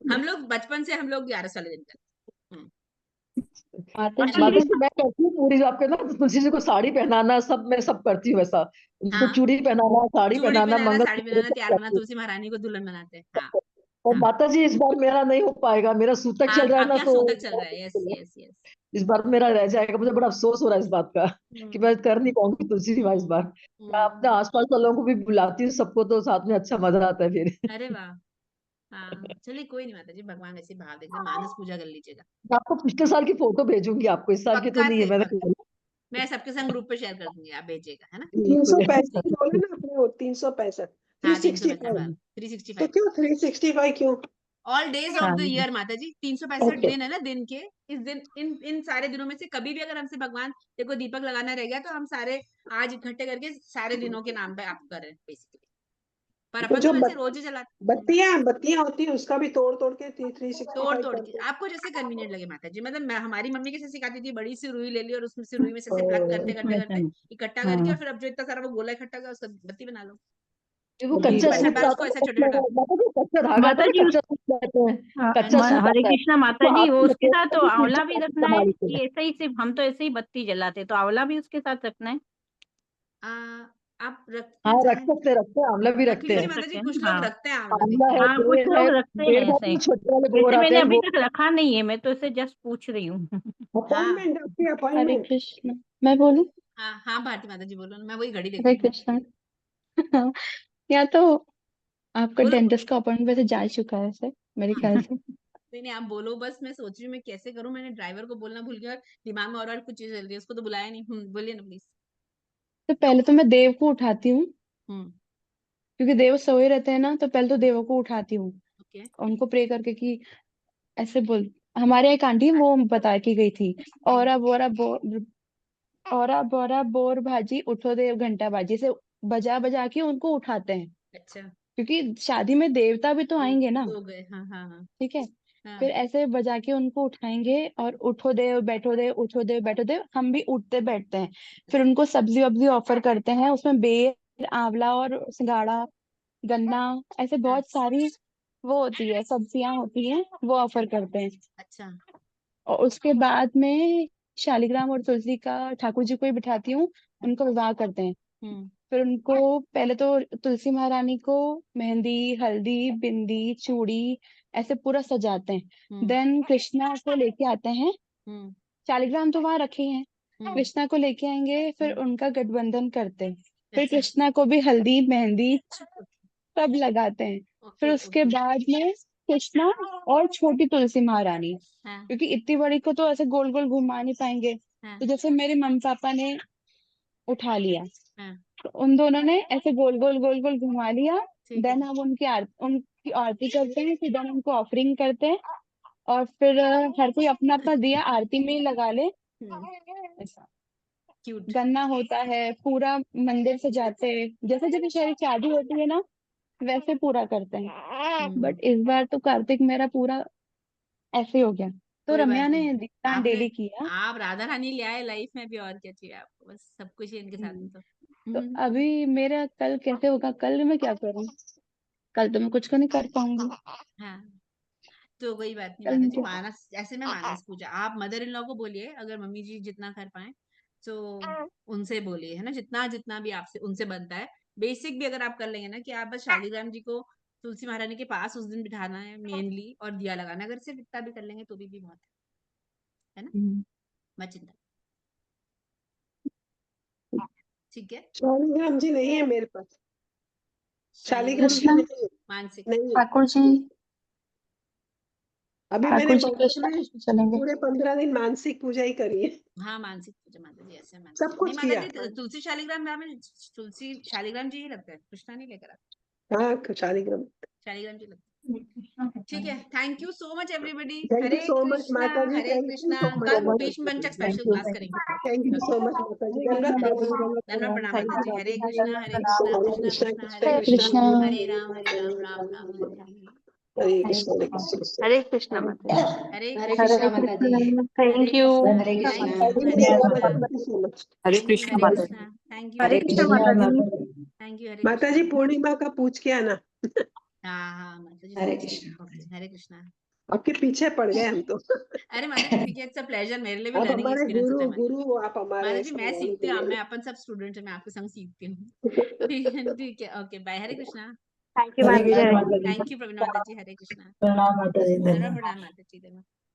हम लोग बचपन से हम लोग 11 वाले दिन करते हैं। माता माता जी जी मैं करती हूँ पूरी, आपके ना तुलसी जी को साड़ी पहनाना, सब मैं सब करती हूँ वैसा, उनको हाँ, चूड़ी पहनाना, साड़ी चूड़ी पहनाना, पहनाना, साड़ी मंगलसूत्र पहनाना, सब तैयार करना, करती तुलसी महारानी को दुल्हन बनाते हैं। हाँ हूँ। और हाँ माता जी इस बार मेरा नहीं हो पाएगा, मेरा सूतक हाँ, चल रहा है ना, आपके यहाँ तो सूतक चल रहा है, यस यस यस। इस बार मेरा रह जाएगा, मुझे बड़ा अफसोस हो रहा है इस बात का कि मैं कर नहीं पाऊंगी तुलसी विवाह इस बार। मैं अपने आसपास वालों को भी बुलाती हूँ सबको, तो साथ में अच्छा मजा आता है फिर। अरे वाह, हाँ चलिए कोई नहीं माता जी, भगवान ऐसे भाव देखते, मानस पूजा कर लीजिएगा। मैं आपको पिछले साल की फोटो भेजूंगी, आपको इस साल की तो पक्का नहीं है, से मैंने पक्का, मैं सबके संग ग्रुप पे शेयर कर दूंगी, आप भेजिएगा, है ना। 365 बोला ना आपने, वो 365, हाँ 365 365, तो 365 क्यों 365 क्यों? ऑल डेज ऑफ द हाँ ईयर माता जी, 365 ओके, दिन है ना दिन के, इस दिन इन सारे दिनों में से कभी भी अगर हमसे भगवान देखो दीपक लगाना रह गया, तो हम सारे आज इकट्ठे करके सारे दिनों के नाम पे आप कर रहे हैं बेसिकली, पर तो अपन जो तो वैसे रोज ही चलाते हैं। बत्तियां होती है, उसका भी तोड़ तोड़ के तोड़ 365 तोड़ के करते आपको जैसे कन्वीनियंट लगे माता जी, मतलब हमारी मम्मी कैसे सिखाती थी, बड़ी सी रुई ले ली और उसमें से रुई में से प्लग करते करते उसमें से करते इकट्ठा करके, और फिर अब जो इतना सारा वो गोला इकट्ठा किया उसका बत्ती बना लो, वो तीन सौ कच्चा पैंसठ सूत बार उसको आता ऐसा है छोटे ना, छोटा। माता जी कच्चा धागा आता माता है जी ना, कच्चा सूत कहते हैं, हाँ जी, कच्चा सूत हरे आता है, कृष्णा माता उसको जी, हाथ वो में उसके लपेट साथ तो करके आंवला भी खींचो, रखना संभाल है के। कि ऐसे ही सिर्फ हम तो ऐसे ही बत्ती जलाते, तो आंवला भी उसके साथ रखना है? आ, आप हाँ रखना चाहें रखते हैं, आंवला भी रख रखते लीजिए हैं। रख माता सकते जी, हैं कुछ ना? लोग हाँ रखते हैं आंवला भी। आंवला है, हाँ, कुछ बेर है, लोग रखते हैं बेर में ऐसे। भी छोटे वाले बोर वैसे आते मैंने हैं अभी वो। तक रखा नहीं है, मैं तो इसे जस्ट पूछ रही हूँ। हाँ अपॉइंटमेंट आपकी हरे अपॉइंटमेंट। कृष्ण, मैं बोलूं? हाँ हाँ भारती माता जी बोलो ना, मैं वही घड़ी देख हरे रही हूँ। कृष्ण। या तो आपका बोलो बोलो। डेंटिस्ट का अपॉइंटमेंट वैसे जा चुका है सर, मेरे ख्याल से। नहीं नहीं, आप बोलो बस, मैं सोच रही हूँ मैं कैसे करूँ, मैंने ड्राइवर को बोलना भूल गया, और दिमाग में और कुछ चीज चल रही है, उसको तो बुलाया नहीं। बोलिए ना प्लीज। तो पहले तो मैं देव को उठाती हूँ, हम्म क्योंकि देव सोए रहते हैं ना, तो पहले तो देवों को उठाती हूँ, ओके उनको प्रे करके कि ऐसे बोल। हमारे यहाँ एक आंटी है, वो बता के गई थी, औरा बोरा बोर, औरा बोरा बोर भाजी उठो देव घंटा बाजी से बजा बजा के उनको उठाते हैं, अच्छा। क्योंकि शादी में देवता भी तो आएंगे ना। हो गए, हाँ हाँ हाँ ठीक है, हाँ। फिर ऐसे बजा के उनको उठाएंगे, और उठो देव बैठो देव, उठो देव बैठो देव, हम भी उठते बैठते हैं। फिर उनको सब्जी वब्जी ऑफर करते हैं, उसमें बेर फिर आंवला और सिंघाड़ा, गन्ना, ऐसे बहुत सारी वो होती है, सब्जियां होती हैं, वो ऑफर करते हैं। अच्छा। और उसके बाद में शालिग्राम और तुलसी का ठाकुर जी को ही बिठाती हूँ, उनको विवाह करते हैं। हम्म फिर उनको पहले तो तुलसी महारानी को मेहंदी, हल्दी, बिंदी, चूड़ी ऐसे पूरा सजाते हैं। हम्म देन कृष्णा को लेके आते हैं। हम्म शालिग्राम तो वहां रखे ही हैं, हम्म कृष्णा को लेके आएंगे, फिर हम्म, उनका गठबंधन करते हैं। फिर अच्छा। कृष्णा को भी हल्दी, मेहंदी सब लगाते हैं। फिर ओके उसके ओके। बाद में कृष्णा और छोटी तुलसी महारानी, हाँ क्योंकि इतनी बड़ी को तो ऐसे गोल गोल घुमा नहीं पाएंगे, हाँ तो जैसे मेरे मम्मी पापा ने उठा लिया, हाँ, तो उन दोनों ने ऐसे गोल गोल गोल गोल घुमा लिया। ठीक है। देन हम उनकी आरती करते हैं, फिर देन उनको ऑफरिंग करते हैं, और फिर हर कोई अपना अपना दिया आरती में ही लगा ले। ऐसा क्यूट। गन्ना होता है, पूरा मंदिर सजाते हैं, जैसे जब शहर शादी होती है ना वैसे पूरा करते हैं। बट इस बार तो कार्तिक मेरा पूरा ऐसे हो गया, तो कोई रम्या बात ने नहीं, दीपदान आपने डेली किया। आप राधा रानी ले आए लाइफ में भी, और क्या चाहिए आपको, बस सब कुछ है इनके साथ में तो। तो अभी मेरा कल कैसे होगा, कल मैं क्या करूं, कल तो मैं कुछ को नहीं कर पाऊंगी। हाँ, तो कोई बात नहीं कल माता मैं जी, क्या मानस ऐसे में मानस पूजा आप मदर इन लॉ को बोलिए, अगर मम्मी जी जितना कर पाए तो उनसे बोलिए, है ना, जितना जितना भी आपसे उनसे बनता है। बेसिक भी अगर आप कर लेंगे ना, कि आप बस शालिग्राम जी को तुलसी महारानी के पास उस दिन बिठाना है मेनली, और दिया लगाना, अगर सिर्फ इतना भी कर लेंगे तो भी बहुत है ना, मत चिंता। ठीक है। शालिग्राम जी नहीं है मेरे पास, शालिग्राम जी कृष्णा, नहीं है, मानसिक। नहीं है। ठाकुर जी, अभी मैंने ठाकुर जी बगल कृष्णा में कृष्ण चलेंगे। पूरे 15 दिन मानसिक पूजा ही करी है, हाँ, मानसिक पूजा माता जी, ऐसे मानसिक सब नहीं कुछ माता किया। जी, तुलसी शालिग्राम में तुलसी शालिग्राम जी ही लगता है, कृष्णा नहीं लेकर आता, हाँ, शालिग्राम। शालिग्राम जी लगता है। ठीक है, thank you so much everybody. Thank you Hare so much Krishna, माता जी, हरे थैंक यू कृष्णा। सो कल much, Bhishma Panchak thank special you, class करेंगे। थैंक यू सो मच माता जी, दंडवत माता जी, धन्यवाद प्रणाम माता जी। हरे कृष्णा हरे कृष्णा कृष्णा कृष्णा कृष्णा हरे कृष्णा हरे, कृष्णा, हरे राम राम राम हरे हरे। हरे कृष्णा, हरे कृष्णा। हरे कृष्णा माता जी। हरे हरे कृष्णा, कृष्णा माता ji. Thank you. Hare Krishna. Thank you Hare so Krishna, much, thank you so much. Hare thank you, Krishna Hare माता जी। कृष्णा, थैंक यू, हरे हरे कृष्णा कृष्णा, माता जी। थैंक यू, हरे माता कृष्णा। जी पूर्णिमा का पूछ के आना, हाँ हाँ माता जी, हरे जरूर कृष्णा। जरूर। ओके, हरे कृष्णा। आपके पीछे पड़ गए हम तो। अरे माता जी ठीक है, इट्स अ प्लेजर, मेरे लिए भी आप लर्निंग हमारे एक्सपीरियंस होता गुरु है माता जी। गुरु, आप हमारे माता जी ऐसा मैं बोलो सीखती हूँ, मैं बोलिए। अपन सब स्टूडेंट है, मैं आपके संग सीखती हूँ। ठीक है, okay bye, Hare Krishna. Thank you Hare माता जी। कृष्णा हरे माता जी। थैंक यू प्रवीण माता जी, हरे कृष्णा। प्रणाम माता जी, धन्यवाद धन्यवाद। प्रणाम माता जी, धन्यवाद।